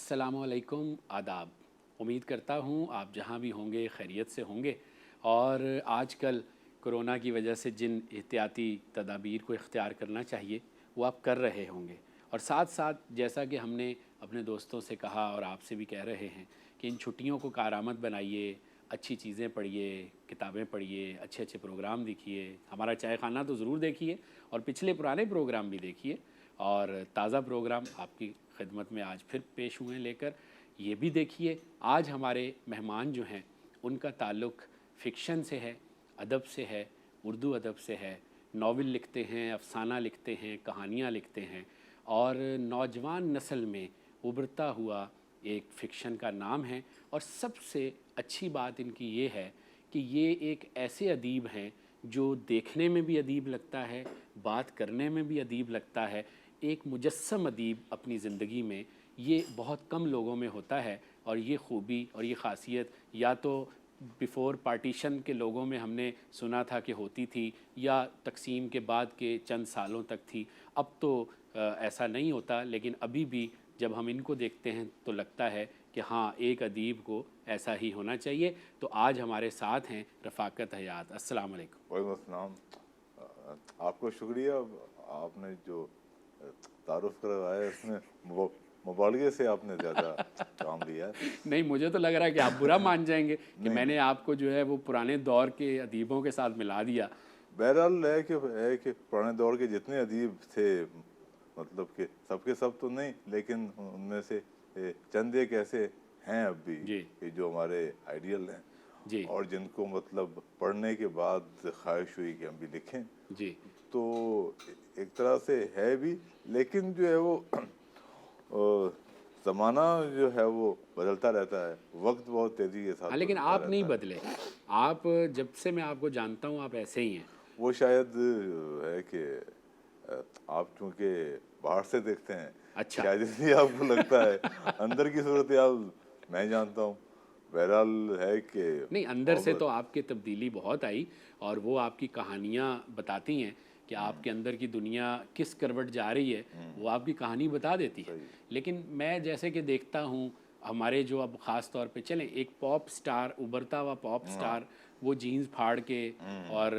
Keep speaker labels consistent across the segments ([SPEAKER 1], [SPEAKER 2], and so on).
[SPEAKER 1] अस्सलामु अलैकुम, आदाब। उम्मीद करता हूँ आप जहाँ भी होंगे खैरियत से होंगे और आजकल कोरोना की वजह से जिन एहतियाती तदाबीर को इख्तियार करना चाहिए वो आप कर रहे होंगे। और साथ साथ जैसा कि हमने अपने दोस्तों से कहा और आपसे भी कह रहे हैं कि इन छुट्टियों को कारआमद बनाइए, अच्छी चीज़ें पढ़िए, किताबें पढ़िए, अच्छे अच्छे प्रोग्राम देखिए। हमारा चाय खाना तो ज़रूर देखिए और पिछले पुराने प्रोग्राम भी देखिए और ताज़ा प्रोग्राम आपकी खिदमत में आज फिर पेश हुए लेकर। ये भी देखिए आज हमारे मेहमान जो हैं उनका ताल्लुक़ फ़िक्शन से है, अदब से है, उर्दू अदब से है। नावल लिखते हैं, अफ़साना लिखते हैं, कहानियाँ लिखते हैं और नौजवान नस्ल में उभरता हुआ एक फ़िक्शन का नाम है। और सबसे अच्छी बात इनकी ये है कि ये एक ऐसे अदीब हैं जो देखने में भी अदीब लगता है, बात करने में भी अदीब लगता है। एक मुजस्सम अदीब अपनी ज़िंदगी में ये बहुत कम लोगों में होता है और ये खूबी और ये ख़ासियत या तो बिफ़ोर पार्टीशन के लोगों में हमने सुना था कि होती थी या तकसीम के बाद के चंद सालों तक थी। अब तो ऐसा नहीं होता, लेकिन अभी भी जब हम इनको देखते हैं तो लगता है कि हाँ, एक अदीब को ऐसा ही होना चाहिए। तो आज हमारे साथ हैं रफ़ाकत हयात। अस्सलाम वालेकुम।
[SPEAKER 2] वालेकुम अस्सलाम। आपको शुक्रिया, आपने जो तारुफ करवाया इसमें मुबालगे से आपने ज़्यादा काम लिया है।
[SPEAKER 1] नहीं, मुझे तो लग रहा है कि आप बुरा मान जाएंगे कि
[SPEAKER 2] नहीं
[SPEAKER 1] मैंने आपको जो है वो पुराने दौर के अदीबों के साथ मिला दिया।
[SPEAKER 2] बहरहाल है कि पुराने दौर के जितने अदीब थे, मतलब कि सबके सब तो नहीं, लेकिन उनमें से चंद एक ऐसे हैं अब भी
[SPEAKER 1] जी
[SPEAKER 2] कि जो हमारे आइडियल हैं
[SPEAKER 1] जी
[SPEAKER 2] और जिनको मतलब पढ़ने के बाद ख्वाहिश हुई कि हम भी लिखें।
[SPEAKER 1] जी।
[SPEAKER 2] तो एक तरह से है भी, लेकिन जो है वो ज़माना जो है वो बदलता रहता है, वक्त बहुत तेज़ी के साथ
[SPEAKER 1] हाँ, लेकिन
[SPEAKER 2] बदलता
[SPEAKER 1] आप नहीं
[SPEAKER 2] रहता है।
[SPEAKER 1] बदले। आप जब से मैं आपको जानता हूँ आप ऐसे ही हैं।
[SPEAKER 2] वो शायद है कि आप चूँकि बाहर से देखते हैं,
[SPEAKER 1] अच्छा।
[SPEAKER 2] शायद इसलिए आपको लगता है। अंदर की सूरत हाल मैं जानता हूँ। बहरहाल है कि
[SPEAKER 1] नहीं, अंदर से तो आपकी तब्दीली बहुत आई और वो आपकी कहानियाँ बताती हैं कि आपके अंदर की दुनिया किस करवट जा रही है, वो आपकी कहानी बता देती है।
[SPEAKER 2] सही।
[SPEAKER 1] लेकिन मैं जैसे कि देखता हूँ हमारे जो अब ख़ास तौर पे चलें, एक पॉप स्टार, उभरता हुआ पॉप
[SPEAKER 2] हाँ,
[SPEAKER 1] स्टार वो जीन्स फाड़ के और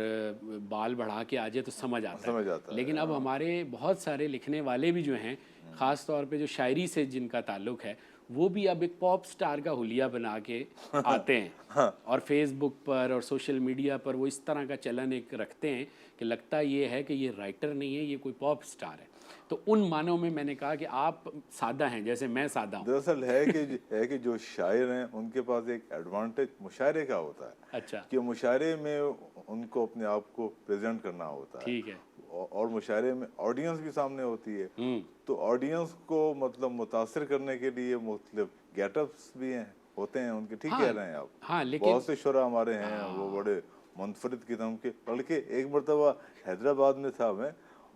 [SPEAKER 1] बाल बढ़ा के आ जाए तो समझ आता है।
[SPEAKER 2] समझ आता
[SPEAKER 1] लेकिन
[SPEAKER 2] है।
[SPEAKER 1] अब
[SPEAKER 2] हाँ,
[SPEAKER 1] हमारे बहुत सारे लिखने वाले भी जो हैं, ख़ास तौर पे जो शायरी से जिनका ताल्लुक़ है, वो भी अब एक पॉप स्टार का हुलिया बना के आते हैं और फेसबुक पर और सोशल मीडिया पर वो इस तरह का चलन एक रखते हैं कि लगता ये है कि ये राइटर नहीं है, ये कोई पॉप स्टार है। तो उन मानों में मैंने कहा कि आप सादा हैं जैसे मैं सादा हूँ।
[SPEAKER 2] दरअसल है कि जो शायर हैं उनके पास एक एडवांटेज मुशायरे का होता है
[SPEAKER 1] अच्छा,
[SPEAKER 2] कि मुशायरे में उनको अपने आप को प्रेजेंट करना होता है
[SPEAKER 1] ठीक है।
[SPEAKER 2] और मुशायरे में ऑडियंस भी सामने होती है।
[SPEAKER 1] हुँ,
[SPEAKER 2] तो ऑडियंस को मतलब मुतासिर करने के लिए मुख्तलिफ गेटअप्स भी हैं, होते हैं उनके। ठीक कह
[SPEAKER 1] हाँ,
[SPEAKER 2] रहे हैं आप।
[SPEAKER 1] हाँ, लेकिन
[SPEAKER 2] बहुत से शुरा हमारे हैं वो बड़े मुनफरिद किस्म के। बल्कि एक मरतबा हैदराबाद में था मैं,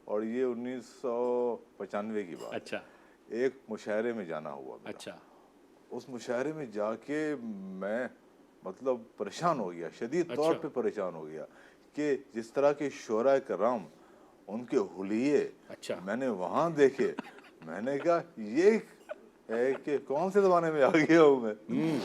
[SPEAKER 2] और ये 1995 की बात
[SPEAKER 1] अच्छा,
[SPEAKER 2] है। एक मुशायरे में जाना हुआ मेरा।
[SPEAKER 1] अच्छा,
[SPEAKER 2] उस मुशायरे में जाके मैं मतलब परेशान हो गया, शदीद तौर
[SPEAKER 1] अच्छा,
[SPEAKER 2] पे परेशान हो गया कि जिस तरह के शुरा कराम, उनके हुलिये
[SPEAKER 1] अच्छा।
[SPEAKER 2] मैंने वहाँ देखे। मैंने कहा ये है कि कौन से ज़माने में आ गया हूँ मैं।
[SPEAKER 1] हुँ,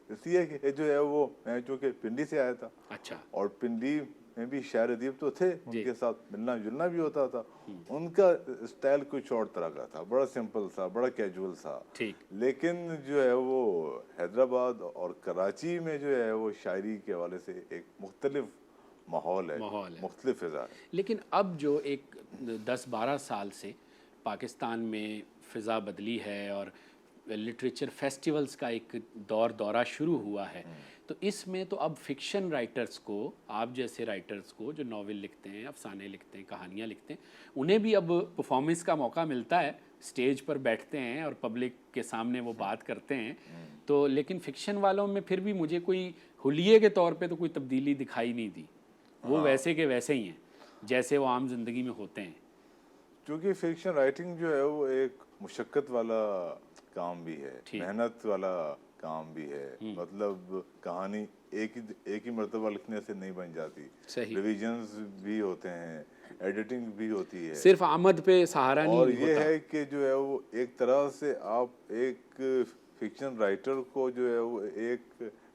[SPEAKER 2] इसलिए कि जो है वो मैं चूँकि पिंडी से आया था
[SPEAKER 1] अच्छा,
[SPEAKER 2] और पिंडी में भी शायर अदीब तो थे,
[SPEAKER 1] जी।
[SPEAKER 2] उनके साथ मिलना जुलना भी होता था। उनका स्टाइल कुछ और तरह का था, बड़ा सिंपल सा, बड़ा कैजुअल सा।
[SPEAKER 1] ठीक,
[SPEAKER 2] लेकिन जो है वो हैदराबाद और कराची में जो है वो शायरी के हवाले से एक मुख्तलिफ माहौल है,
[SPEAKER 1] माहौल है।
[SPEAKER 2] मुख्तलिफ फ़िज़ा है।
[SPEAKER 1] लेकिन अब जो एक 10-12 साल से पाकिस्तान में फ़िज़ा बदली है और लिटरेचर फेस्टिवल्स का एक दौरा शुरू हुआ है, तो इसमें तो अब फ़िक्शन राइटर्स को, आप जैसे राइटर्स को जो नावल लिखते हैं, अफ़साने लिखते हैं, कहानियाँ लिखते हैं, उन्हें भी अब परफॉर्मेंस का मौका मिलता है। स्टेज पर बैठते हैं और पब्लिक के सामने वो बात करते हैं। तो लेकिन फ़िक्शन वालों में फिर भी मुझे कोई हुलिये के तौर पे तो कोई तब्दीली दिखाई नहीं दी। वो
[SPEAKER 2] हाँ,
[SPEAKER 1] वैसे के वैसे ही हैं जैसे वो आम जिंदगी में होते हैं।
[SPEAKER 2] क्योंकि फ़िक्शन राइटिंग जो है वो एक मुशक्क़त वाला काम भी है,
[SPEAKER 1] ठीक।
[SPEAKER 2] मेहनत वाला کام بھی ہے. مطلب کہانی ایک ہی مرتبہ لکھنے سے نہیں بن جاتی, ریویژنز بھی ہوتے ہیں, ایڈیٹنگ بھی ہوتی ہے.
[SPEAKER 1] صرف آمد پہ سہارا نہیں
[SPEAKER 2] اور
[SPEAKER 1] ہوتا.
[SPEAKER 2] یہ ہے کہ جو ہے وہ ایک طرح سے آپ ایک فکشن رائٹر کو جو ہے وہ ایک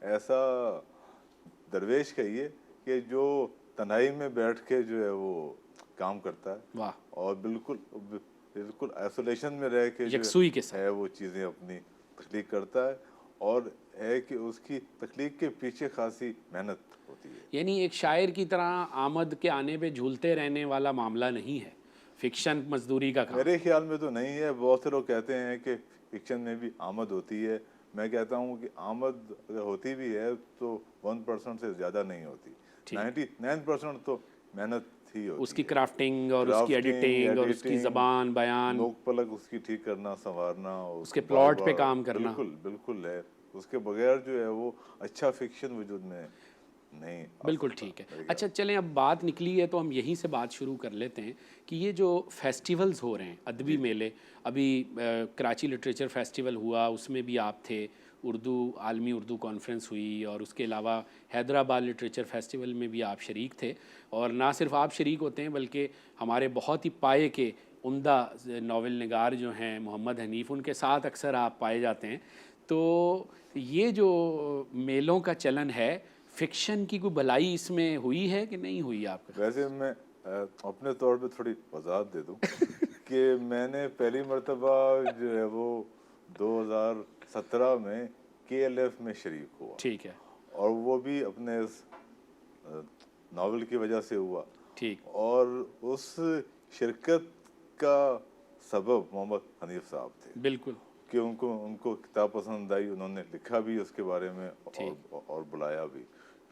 [SPEAKER 2] ایسا درویش کہیے کہ جو تنہائی میں بیٹھ کے جو ہے وہ کام کرتا ہے اور بالکل آئسولیشن میں رہ کے جو ہے وہ چیزیں اپنی تخلیق کرتا ہے, اور ہے کہ اس کی تخلیق کے پیچھے خاصی محنت ہوتی ہے.
[SPEAKER 1] یعنی ایک شاعر کی طرح آمد کے آنے پہ جھولتے رہنے والا معاملہ نہیں ہے فکشن مزدوری کا کام.
[SPEAKER 2] میرے خیال میں تو نہیں ہے. بہت سے لوگ کہتے ہیں کہ فکشن میں بھی آمد ہوتی ہے. میں کہتا ہوں کہ آمد اگر ہوتی بھی ہے تو 1% سے زیادہ نہیں ہوتی. 99% تو محنت ہی ہوتی
[SPEAKER 1] اس کی کرافٹنگ اور اس کی ایڈیٹنگ اور اس کی زبان بیان,
[SPEAKER 2] نوک پلک اس کی ٹھیک کرنا, سنوارنا,
[SPEAKER 1] اس کے پلاٹ پہ کام کرنا.
[SPEAKER 2] بالکل ہے. اس کے بغیر جو ہے وہ اچھا فکشن وجود میں نہیں.
[SPEAKER 1] بالکل ٹھیک ہے. اچھا چلیں اب بات نکلی ہے تو ہم یہیں سے بات شروع کر لیتے ہیں کہ یہ جو فیسٹیولز ہو رہے ہیں, ادبی میلے, ابھی کراچی لٹریچر فیسٹیول ہوا, اس میں بھی آپ تھے, عالمی اردو کانفرنس ہوئی, اور اس کے علاوہ حیدرآباد لٹریچر فیسٹیول میں بھی آپ شریک تھے. اور نہ صرف آپ شریک ہوتے ہیں بلکہ ہمارے بہت ہی پائے کے عمدہ ناول نگار جو ہیں محمد حنیف, ان کے ساتھ اکثر آپ پائے جاتے ہیں. تو یہ جو میلوں کا چلن ہے, فکشن کی کوئی بھلائی اس میں ہوئی ہے کہ نہیں ہوئی آپ کا؟
[SPEAKER 2] ویسے میں اپنے طور پہ تھوڑی وضاحت دے دوں کہ میں نے پہلی مرتبہ جو ہے وہ 2017 میں KLF میں شریک ہوا.
[SPEAKER 1] ٹھیک ہے.
[SPEAKER 2] اور وہ بھی اپنے اس ناول کی وجہ سے ہوا.
[SPEAKER 1] ٹھیک.
[SPEAKER 2] اور اس شرکت کا سبب محمد حنیف صاحب تھے.
[SPEAKER 1] بالکل.
[SPEAKER 2] کہ ان کو کتاب پسند آئی, انہوں نے لکھا بھی اس کے بارے میں اور بلایا بھی.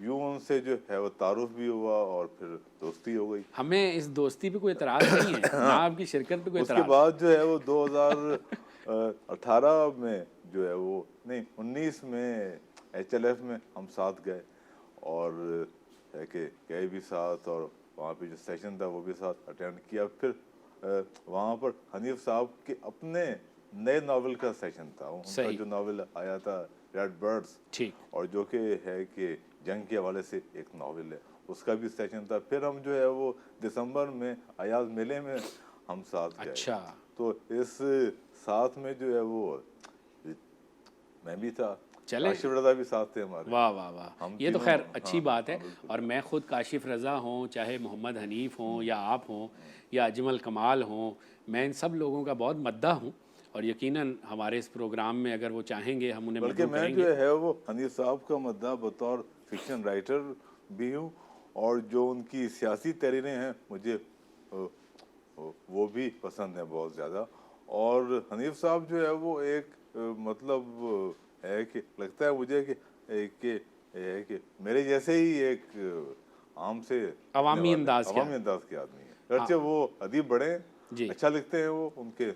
[SPEAKER 2] یوں ان سے جو ہے وہ تعارف بھی ہوا اور پھر دوستی ہو گئی.
[SPEAKER 1] ہمیں اس دوستی پہ کوئی اعتراض نہیں ہے, نہ آپ کی شرکت پہ کوئی
[SPEAKER 2] اس
[SPEAKER 1] اعتراض.
[SPEAKER 2] کے بعد جو ہے وہ 2018 میں جو ہے وہ 19 میں HLF میں ہم ساتھ گئے, اور ہے کہ گئے بھی ساتھ, اور وہاں پہ جو سیشن تھا وہ بھی ساتھ اٹینڈ کیا. پھر وہاں پر حنیف صاحب کے اپنے نئے ناول کا سیشن تھا. ان کا جو ناول آیا تھا ریڈ برڈز, اور جو کہ ہے کہ جنگ کے حوالے سے ایک ناول ہے, اس کا بھی سیشن تھا. پھر ہم جو ہے وہ دسمبر میں ایاز میلے میں ہم ساتھ گئے.
[SPEAKER 1] اچھا.
[SPEAKER 2] تو اس ساتھ میں جو ہے وہ میں بھی تھا, کاشف رضا بھی ساتھ تھے ہمارے.
[SPEAKER 1] واہ واہ واہ, یہ تو خیر اچھی بات ہے. اور میں خود کاشف رضا ہوں, چاہے محمد حنیف ہوں, یا آپ ہوں, یا اجمل کمال ہوں, میں ان سب لوگوں کا بہت مداح ہوں, اور یقیناً ہمارے اس پروگرام میں اگر وہ چاہیں گے ہم انہیں
[SPEAKER 2] بلکہ میں جو ہے وہ حنیف صاحب کا مداح بطور فکشن رائٹر بھی ہوں, اور جو ان کی سیاسی تحریریں ہیں مجھے وہ بھی پسند ہیں بہت زیادہ. اور حنیف صاحب جو ہے وہ ایک مطلب ہے کہ لگتا ہے مجھے کہ میرے جیسے ہی ایک عام سے
[SPEAKER 1] عوامی انداز
[SPEAKER 2] کے آدمی ہیں. اگرچہ وہ ادیب بڑے ہیں, اچھا لکھتے ہیں, وہ ان کے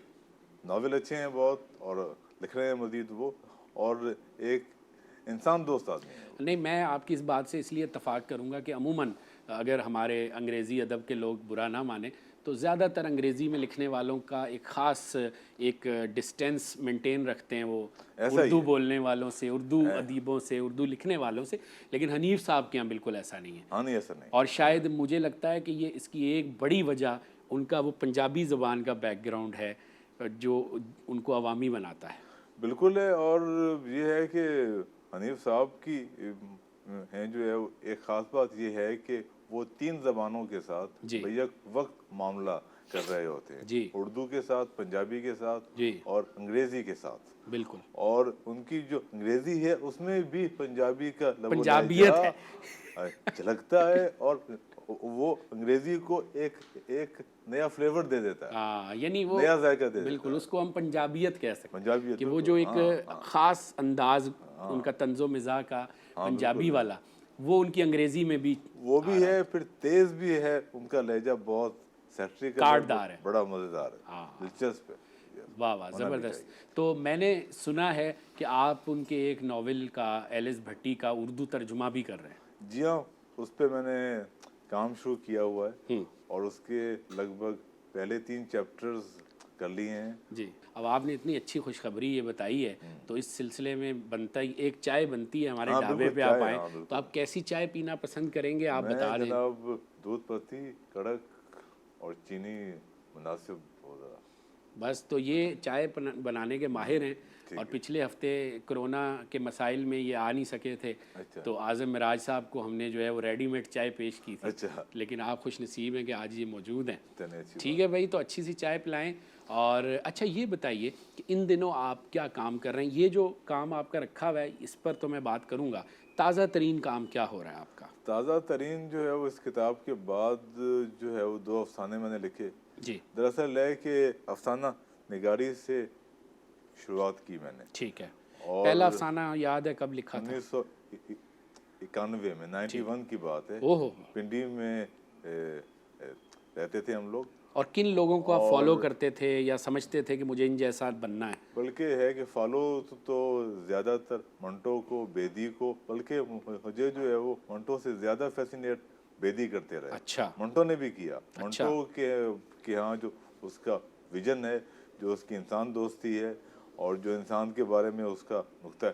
[SPEAKER 2] ناول اچھے ہیں بہت, اور لکھ رہے ہیں مزید وہ, اور ایک انسان دوست آدمی ہے.
[SPEAKER 1] نہیں, میں آپ کی اس بات سے اس لیے اتفاق کروں گا کہ عموماً اگر ہمارے انگریزی ادب کے لوگ برا نہ مانیں تو زیادہ تر انگریزی میں لکھنے والوں کا ایک خاص ایک ڈسٹینس مینٹین رکھتے ہیں وہ اردو بولنے والوں سے, اردو ادیبوں سے, اردو لکھنے والوں سے. لیکن حنیف صاحب کے یہاں بالکل ایسا نہیں ہے.
[SPEAKER 2] ہاں, نہیں ایسا نہیں.
[SPEAKER 1] اور شاید مجھے لگتا ہے کہ یہ اس کی ایک بڑی وجہ ان کا وہ پنجابی زبان کا بیک گراؤنڈ ہے جو ان کو عوامی بناتا ہے. بالکل
[SPEAKER 2] ہے. اور یہ ہے کہ حنیف صاحب کی ہیں جو ہے ایک خاص بات یہ ہے کہ وہ 3 زبانوں کے ساتھ بیک وقت معاملہ کر رہے ہوتے ہیں. اردو کے ساتھ, پنجابی کے ساتھ, اور انگریزی کے ساتھ.
[SPEAKER 1] بالکل.
[SPEAKER 2] اور ان کی جو انگریزی ہے اس میں بھی پنجابی کا
[SPEAKER 1] پنجابیت ہے
[SPEAKER 2] جھلکتا ہے, اور وہ انگریزی کو ایک نیا فلیور دے دیتا ہے,
[SPEAKER 1] یعنی وہ
[SPEAKER 2] نیا ذائقہ دے دیتا ہے.
[SPEAKER 1] بالکل, اس کو ہم پنجابیت کہہ سکتے ہیں,
[SPEAKER 2] پنجابیت
[SPEAKER 1] کہ وہ جو ایک خاص انداز ان کا طنز و مزاح کا پنجابی والا, وہ ان کی انگریزی میں بھی
[SPEAKER 2] وہ بھی ہے. پھر تیز بھی ہے, ان کا لہجہ بہت
[SPEAKER 1] کاٹدار ہے,
[SPEAKER 2] بڑا مزیدار ہے, دلچسپ ہے.
[SPEAKER 1] واہ واہ, زبردست. تو میں نے سنا ہے کہ آپ ان کے ایک ناول کا, ایلس بھٹی کا, اردو ترجمہ بھی کر رہے ہیں.
[SPEAKER 2] جی ہاں, اس پہ میں نے کام شروع کیا ہوا ہے, اور اس کے لگ بھگ پہلے 3 چیپٹرز कर लिए हैं।
[SPEAKER 1] जी, अब आपने इतनी अच्छी खुशखबरी ये बताई है, तो इस सिलसिले में बनता ही एक चाय बनती है हमारे
[SPEAKER 2] हाँ
[SPEAKER 1] ढाबे
[SPEAKER 2] बिल्कुल,
[SPEAKER 1] पे आप
[SPEAKER 2] चाय,
[SPEAKER 1] आएँ,
[SPEAKER 2] हाँ
[SPEAKER 1] तो
[SPEAKER 2] बिल्कुल।
[SPEAKER 1] आप कैसी चाय पीना पसंद करेंगे आप
[SPEAKER 2] मैं
[SPEAKER 1] बता दें।
[SPEAKER 2] जनाब दूध पत्ती, कड़क और चीनी मुनासिब हो ज़रा।
[SPEAKER 1] बस तो ये चाय बनाने के माहिर हैं,
[SPEAKER 2] ठीक
[SPEAKER 1] और
[SPEAKER 2] है।
[SPEAKER 1] पिछले हफ्ते कोरोना के मसाइल में ये आ नहीं सके थे,
[SPEAKER 2] अच्छा
[SPEAKER 1] तो आज़म मिराज साहब को हमने जो है वो रेडीमेड चाय पेश की थी,
[SPEAKER 2] अच्छा,
[SPEAKER 1] लेकिन आप खुश नसीब हैं कि आज ये मौजूद हैं।
[SPEAKER 2] चलिए अच्छी
[SPEAKER 1] ठीक
[SPEAKER 2] बात।
[SPEAKER 1] है भाई, तो अच्छी सी चाय पिलाएं। और अच्छा ये बताइए कि इन दिनों आप क्या काम कर रहे हैं? ये जो काम आपका रखा हुआ है इस पर तो मैं बात करूँगा, ताज़ा तरीन काम क्या हो रहा है आपका?
[SPEAKER 2] ताज़ा तरीन जो है वो इस किताब के बाद जो है वो 2 अफ़साने मैंने लिखे।
[SPEAKER 1] जी,
[SPEAKER 2] दरअसल है कि अफ़साना निगारी से शुरुआत की मैंने,
[SPEAKER 1] ठीक है।
[SPEAKER 2] और
[SPEAKER 1] पहला अफसाना याद है कब लिखा था?
[SPEAKER 2] 1991 में,
[SPEAKER 1] ठीक।
[SPEAKER 2] 91 की बात है।
[SPEAKER 1] ओहो।
[SPEAKER 2] पिंडी में रहते थे हम लोग,
[SPEAKER 1] और किन लोगों को आप फॉलो
[SPEAKER 2] और
[SPEAKER 1] करते थे या समझते थे कि मुझे इन जैसा बनना है?
[SPEAKER 2] बल्कि है कि फॉलो तो ज़्यादातर मंटो को, बेदी को, बल्कि मुझे जो है वो मंटो से ज़्यादा फैसिनेट बेदी करते रहे।
[SPEAKER 1] अच्छा।
[SPEAKER 2] मंटो ने भी किया।
[SPEAKER 1] अच्छा।
[SPEAKER 2] मंटो के यहाँ जो उसका विजन है, जो उसकी इंसान दोस्ती है, और जो इंसान के बारे में उसका नुक्ता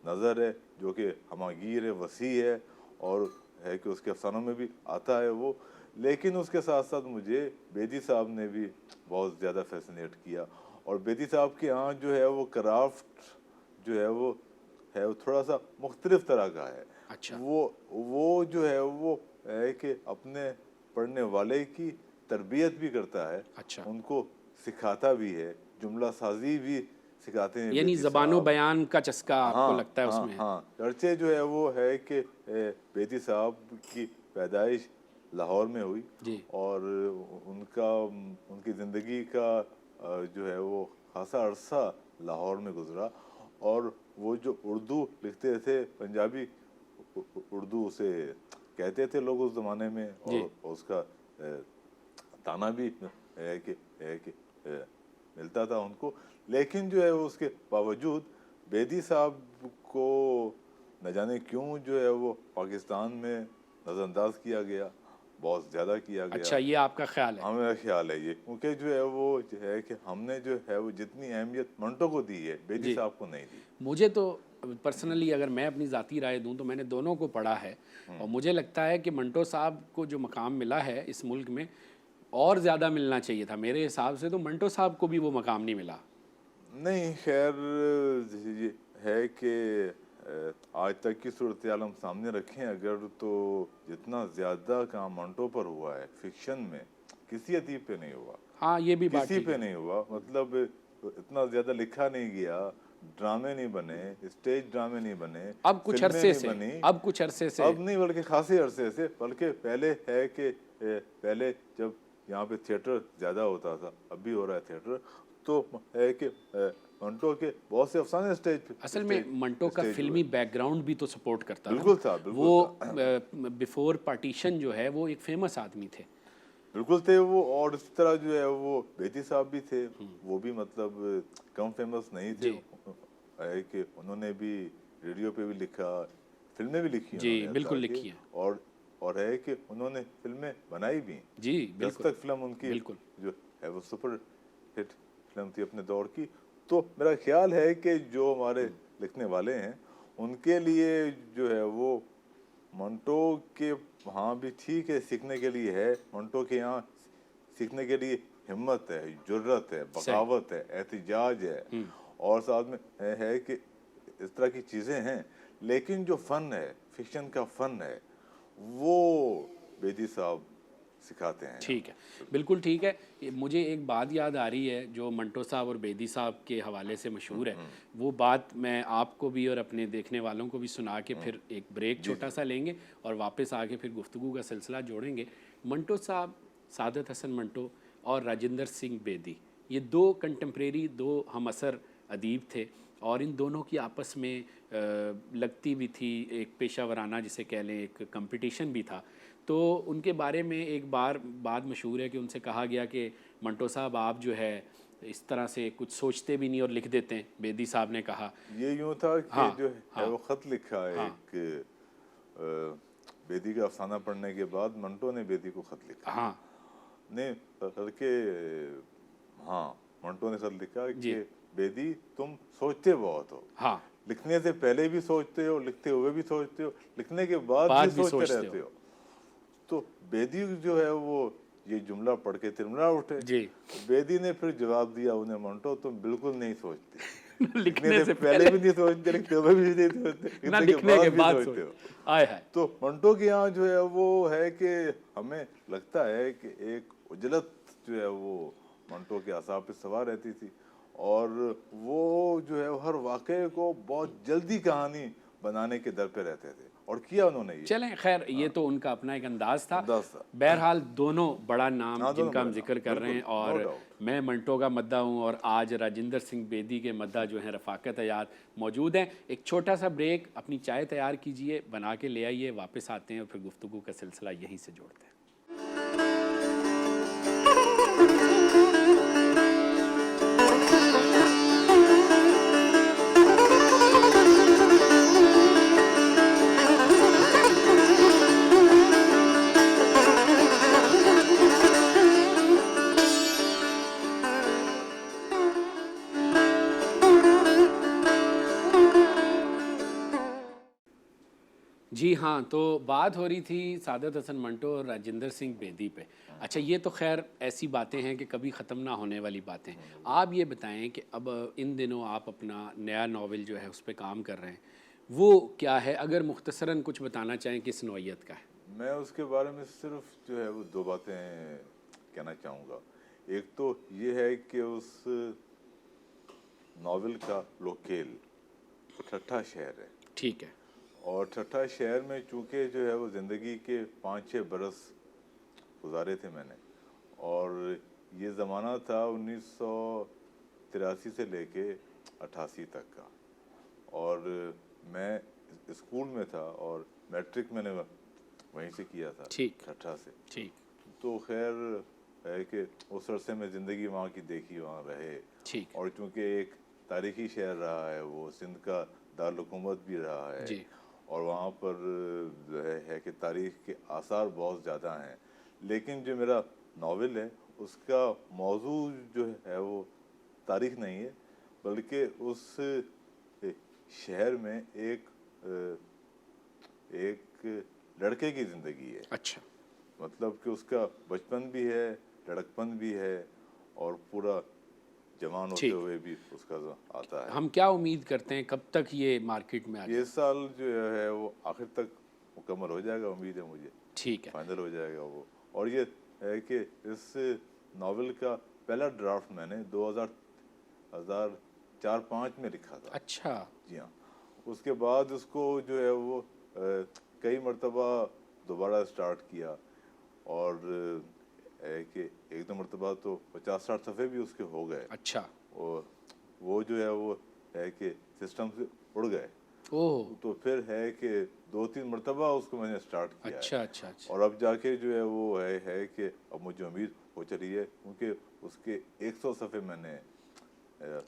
[SPEAKER 2] नज़र है, जो कि हमागीर है, वसी है, और है कि उसके अफसानों में भी आता है वो। लेकिन उसके साथ साथ मुझे बेदी साहब ने भी बहुत ज़्यादा फैसिनेट किया, और बेदी साहब के यहाँ जो है वो क्राफ्ट जो है वो थोड़ा सा मुख्तलिफ तरह का है।
[SPEAKER 1] अच्छा।
[SPEAKER 2] वो जो है वो है कि अपने पढ़ने वाले की तरबियत भी करता है,
[SPEAKER 1] अच्छा।
[SPEAKER 2] उनको सिखाता भी है, जुमला साजी भी सिखाते हैं
[SPEAKER 1] यानी
[SPEAKER 2] बेदी
[SPEAKER 1] ज़बानो
[SPEAKER 2] साहब।
[SPEAKER 1] बयान का चस्का आपको
[SPEAKER 2] हाँ
[SPEAKER 1] लगता है
[SPEAKER 2] हाँ
[SPEAKER 1] उसमें है?
[SPEAKER 2] हाँ, चर्चे जो है वो है कि बेदी साहब की पैदाइश लाहौर में हुई,
[SPEAKER 1] जी।
[SPEAKER 2] और उनकी ज़िंदगी का जो है वो खासा अरसा लाहौर में गुजरा, और वो जो उर्दू लिखते थे, पंजाबी उर्दू उसे कहते थे लोग उस ज़माने में,
[SPEAKER 1] जी।
[SPEAKER 2] और उसका ताना भी है कि मिलता था उनको। लेकिन जो है वो उसके बावजूद बेदी साहब को न जाने क्यों जो है वो पाकिस्तान में नज़रअंदाज किया गया, बहुत ज़्यादा किया गया।
[SPEAKER 1] अच्छा, ये आपका ख्याल है?
[SPEAKER 2] हाँ, मेरा ख्याल है ये, क्योंकि जो है वो जो है कि हमने जो है वो जितनी अहमियत मंटो को दी है, बेदी
[SPEAKER 1] जी।
[SPEAKER 2] साहब को नहीं दी।
[SPEAKER 1] मुझे तो पर्सनली अगर मैं अपनी ज़ाती राय दूं तो मैंने दोनों को पढ़ा है, और मुझे लगता है कि मंटो साहब को जो मकाम मिला है इस मुल्क में और ज़्यादा मिलना चाहिए था। मेरे हिसाब से तो मंटो साहब को भी वो मकाम नहीं मिला।
[SPEAKER 2] नहीं, खैर ये है कि आज तक की सूरत हाल हम सामने रखें अगर, तो जितना ज़्यादा काम मंटो पर हुआ है फिक्शन में, किसी अदीब पे नहीं हुआ,
[SPEAKER 1] हाँ, ये भी बात
[SPEAKER 2] किसी
[SPEAKER 1] ठीक
[SPEAKER 2] पे
[SPEAKER 1] है।
[SPEAKER 2] नहीं हुआ। मतलब इतना ज़्यादा लिखा नहीं गया, ड्रामे नहीं बने, स्टेज ड्रामे नहीं बने,
[SPEAKER 1] अब कुछ
[SPEAKER 2] फिल्में
[SPEAKER 1] अरसे
[SPEAKER 2] नहीं
[SPEAKER 1] से,
[SPEAKER 2] बनी।
[SPEAKER 1] अब कुछ अरसे से।
[SPEAKER 2] अब नहीं, बल्कि खासे अरसे से। बल्कि पहले है कि पहले जब यहाँ पे थिएटर ज़्यादा होता था, अब भी हो रहा है थिएटर, तो है कि मंटो के बहुत से अफसाने स्टेज पे,
[SPEAKER 1] असल में मंटो का
[SPEAKER 2] स्टेज हुए।
[SPEAKER 1] फिल्मी बैकग्राउंड भी तो सपोर्ट करता था
[SPEAKER 2] बिल्कुल
[SPEAKER 1] ना।
[SPEAKER 2] था, बिल्कुल
[SPEAKER 1] वो
[SPEAKER 2] था।
[SPEAKER 1] बिफोर पार्टीशन जो है वो एक फेमस आदमी थे।
[SPEAKER 2] बिल्कुल थे वो, और इस तरह जो है वो बेदी साहब भी थे, वो भी मतलब कम फेमस नहीं थे।
[SPEAKER 1] जी।
[SPEAKER 2] है कि उन्होंने भी रेडियो पे भी लिखा, फिल्में भी लिखी
[SPEAKER 1] जी,
[SPEAKER 2] उन्होंने
[SPEAKER 1] बिल्कुल
[SPEAKER 2] ताकि,
[SPEAKER 1] लिखी है।
[SPEAKER 2] और है कि उन्होंने फिल्में बनाई भी।
[SPEAKER 1] जी, बिल्कुल।
[SPEAKER 2] दस्तक फिल्म उनकी
[SPEAKER 1] बिल्कुल।
[SPEAKER 2] जो है वो सुपर हिट फिल्म थी अपने दौर की। तो मेरा ख्याल है कि जो हमारे लिखने वाले हैं उनके लिए जो है वो मंटो के वहाँ भी ठीक है, सीखने के लिए है। मंटो के यहाँ सीखने के लिए हिम्मत है, जुर्रत है, बगावत है, एहतिजाज है, और साथ में है कि इस तरह की चीज़ें हैं। लेकिन जो फ़न है, फिक्शन का फ़न है, वो बेदी साहब सिखाते हैं।
[SPEAKER 1] ठीक है, बिल्कुल ठीक है। मुझे एक बात याद आ रही है जो मंटो साहब और बेदी साहब के हवाले से मशहूर है। वो बात मैं आपको भी और अपने देखने वालों को भी सुना के फिर एक ब्रेक छोटा सा लेंगे और वापस आके फिर गुफ्तगू का सिलसिला जोड़ेंगे। मंटो साहब, सादत हसन मंटो और राजिंदर सिंह बेदी, ये दो कंटेम्प्रेरी, दो हम असर अदीब थे, और इन दोनों की आपस में लगती भी थी, एक पेशा वराना जिसे कह लें, एक कंपटीशन भी था। तो उनके बारे में एक बात मशहूर है कि उनसे कहा गया कि मंटो साहब आप जो है इस तरह से कुछ सोचते भी नहीं और लिख देते हैं। बेदी साहब ने कहा
[SPEAKER 2] ये यूँ था कि
[SPEAKER 1] हाँ,
[SPEAKER 2] जो है
[SPEAKER 1] हाँ,
[SPEAKER 2] वो ख़त लिखा है
[SPEAKER 1] हाँ,
[SPEAKER 2] एक बेदी का अफसाना पढ़ने के बाद मंटो ने बेदी को ख़त लिखा।
[SPEAKER 1] हाँ,
[SPEAKER 2] नहीं, बल्कि हाँ, मंटो ने सर लिखा
[SPEAKER 1] जी।
[SPEAKER 2] कि बेदी तुम सोचते बहुत हो,
[SPEAKER 1] हाँ,
[SPEAKER 2] लिखने से पहले भी सोचते हो, लिखते हुए भी सोचते हो, लिखने के बाद
[SPEAKER 1] बाद
[SPEAKER 2] भी
[SPEAKER 1] भी
[SPEAKER 2] सोचते
[SPEAKER 1] सोचते
[SPEAKER 2] रहते हो। तो बेदी जो है वो ये जुमला पढ़ के तिलमिला उठे।
[SPEAKER 1] जी।
[SPEAKER 2] बेदी ने फिर जवाब दिया उन्हें, मंटो तुम बिल्कुल नहीं सोचते,
[SPEAKER 1] लिखने से
[SPEAKER 2] पहले भी नहीं सोचते, लिखते हुए भी नहीं सोचते,
[SPEAKER 1] ना
[SPEAKER 2] लिखने
[SPEAKER 1] लिखने के
[SPEAKER 2] भी
[SPEAKER 1] बाद
[SPEAKER 2] सोचते
[SPEAKER 1] सोच।
[SPEAKER 2] हो।
[SPEAKER 1] आय हाय।
[SPEAKER 2] तो मंटो के यहाँ जो है वो है कि हमें लगता है कि एक उजलत जो है वो मंटो के असाब पे सवार रहती थी, और वो जो है हर वाक़े को बहुत जल्दी कहानी बनाने के दर पे रहते थे, और किया उन्होंने ये।
[SPEAKER 1] चलें, खैर ये तो उनका अपना एक अंदाज था।
[SPEAKER 2] अंदाज था।
[SPEAKER 1] बहरहाल दोनों बड़ा नाम
[SPEAKER 2] हाँ, दोनों
[SPEAKER 1] जिनका हम
[SPEAKER 2] बड़े
[SPEAKER 1] जिक्र
[SPEAKER 2] नाम,
[SPEAKER 1] कर रहे हैं,
[SPEAKER 2] बिल्कुल,
[SPEAKER 1] और
[SPEAKER 2] नो डाउट।
[SPEAKER 1] मैं मंटो का मद्दा हूँ, और आज राजिंदर सिंह बेदी के मद्दा जो हैं रफ़ाकत हयात मौजूद हैं। एक छोटा सा ब्रेक, अपनी चाय तैयार कीजिए, बना के ले आइए, वापस आते हैं और फिर गुफ्तगू का सिलसिला यहीं से जोड़ते हैं। जी हाँ, तो बात हो रही थी सादत हसन मंटो और राजिंदर सिंह बेदी पे। अच्छा, ये तो खैर ऐसी बातें हैं कि कभी ख़त्म ना होने वाली बातें। आप ये बताएं कि अब इन दिनों आप अपना नया नावल जो है उस पर काम कर रहे हैं, वो क्या है? अगर मुख्तसरन कुछ बताना चाहें किस नौइयत का है?
[SPEAKER 2] मैं उसके बारे में सिर्फ जो है वो दो बातें कहना चाहूँगा। एक तो ये है कि उस नावल का लोकेल ठट्ठा शहर है,
[SPEAKER 1] ठीक है।
[SPEAKER 2] और ठट्ठा शहर में चूँकि जो है वो ज़िंदगी के 5-6 बरस गुजारे थे मैंने, और ये ज़माना था 1983 से लेके 88 तक का, और मैं स्कूल में था और मैट्रिक मैंने वहीं से किया था,
[SPEAKER 1] ठीक।
[SPEAKER 2] ठट्ठा से।
[SPEAKER 1] ठीक।
[SPEAKER 2] तो खैर है कि उस अरसे में ज़िंदगी वहाँ की देखी, वहाँ रहे,
[SPEAKER 1] ठीक।
[SPEAKER 2] और चूँकि एक तारीख़ी शहर रहा है वो, सिंध का दारुल-हुकूमत भी रहा है,
[SPEAKER 1] जी।
[SPEAKER 2] और वहाँ पर जो है कि तारीख़ के आसार बहुत ज़्यादा हैं। लेकिन जो मेरा नावल है उसका मौजू जो है वो तारीख़ नहीं है, बल्कि उस शहर में एक लड़के की ज़िंदगी है।
[SPEAKER 1] अच्छा।
[SPEAKER 2] मतलब कि उसका बचपन भी है, लड़कपन भी है, और पूरा जवान होते
[SPEAKER 1] ठीक।
[SPEAKER 2] हुए भी उसका आता है।
[SPEAKER 1] हम क्या उम्मीद करते हैं कब तक ये मार्केट में आ
[SPEAKER 2] ये
[SPEAKER 1] जाए?
[SPEAKER 2] साल जो है वो आखिर तक मुकम्मल हो जाएगा, उम्मीद है मुझे,
[SPEAKER 1] ठीक है।
[SPEAKER 2] फाइनल हो जाएगा वो। और ये है कि इस नावल का पहला ड्राफ्ट मैंने 2004-5 में लिखा था।
[SPEAKER 1] अच्छा।
[SPEAKER 2] जी हाँ। उसके बाद उसको जो है वो कई मरतबा दोबारा स्टार्ट किया, और कि एक दो मरतबा तो 50-60 सफ़े भी उसके हो गए,
[SPEAKER 1] अच्छा।
[SPEAKER 2] और वो जो है वो है कि सिस्टम से उड़ गए।
[SPEAKER 1] ओह।
[SPEAKER 2] तो फिर है कि 2-3 मरतबा उसको मैंने स्टार्ट किया
[SPEAKER 1] अच्छा
[SPEAKER 2] है,
[SPEAKER 1] अच्छा अच्छा।
[SPEAKER 2] और अब जाके जो है वो है कि अब मुझे उम्मीद हो चली है, क्योंकि उसके 100 सफ़े मैंने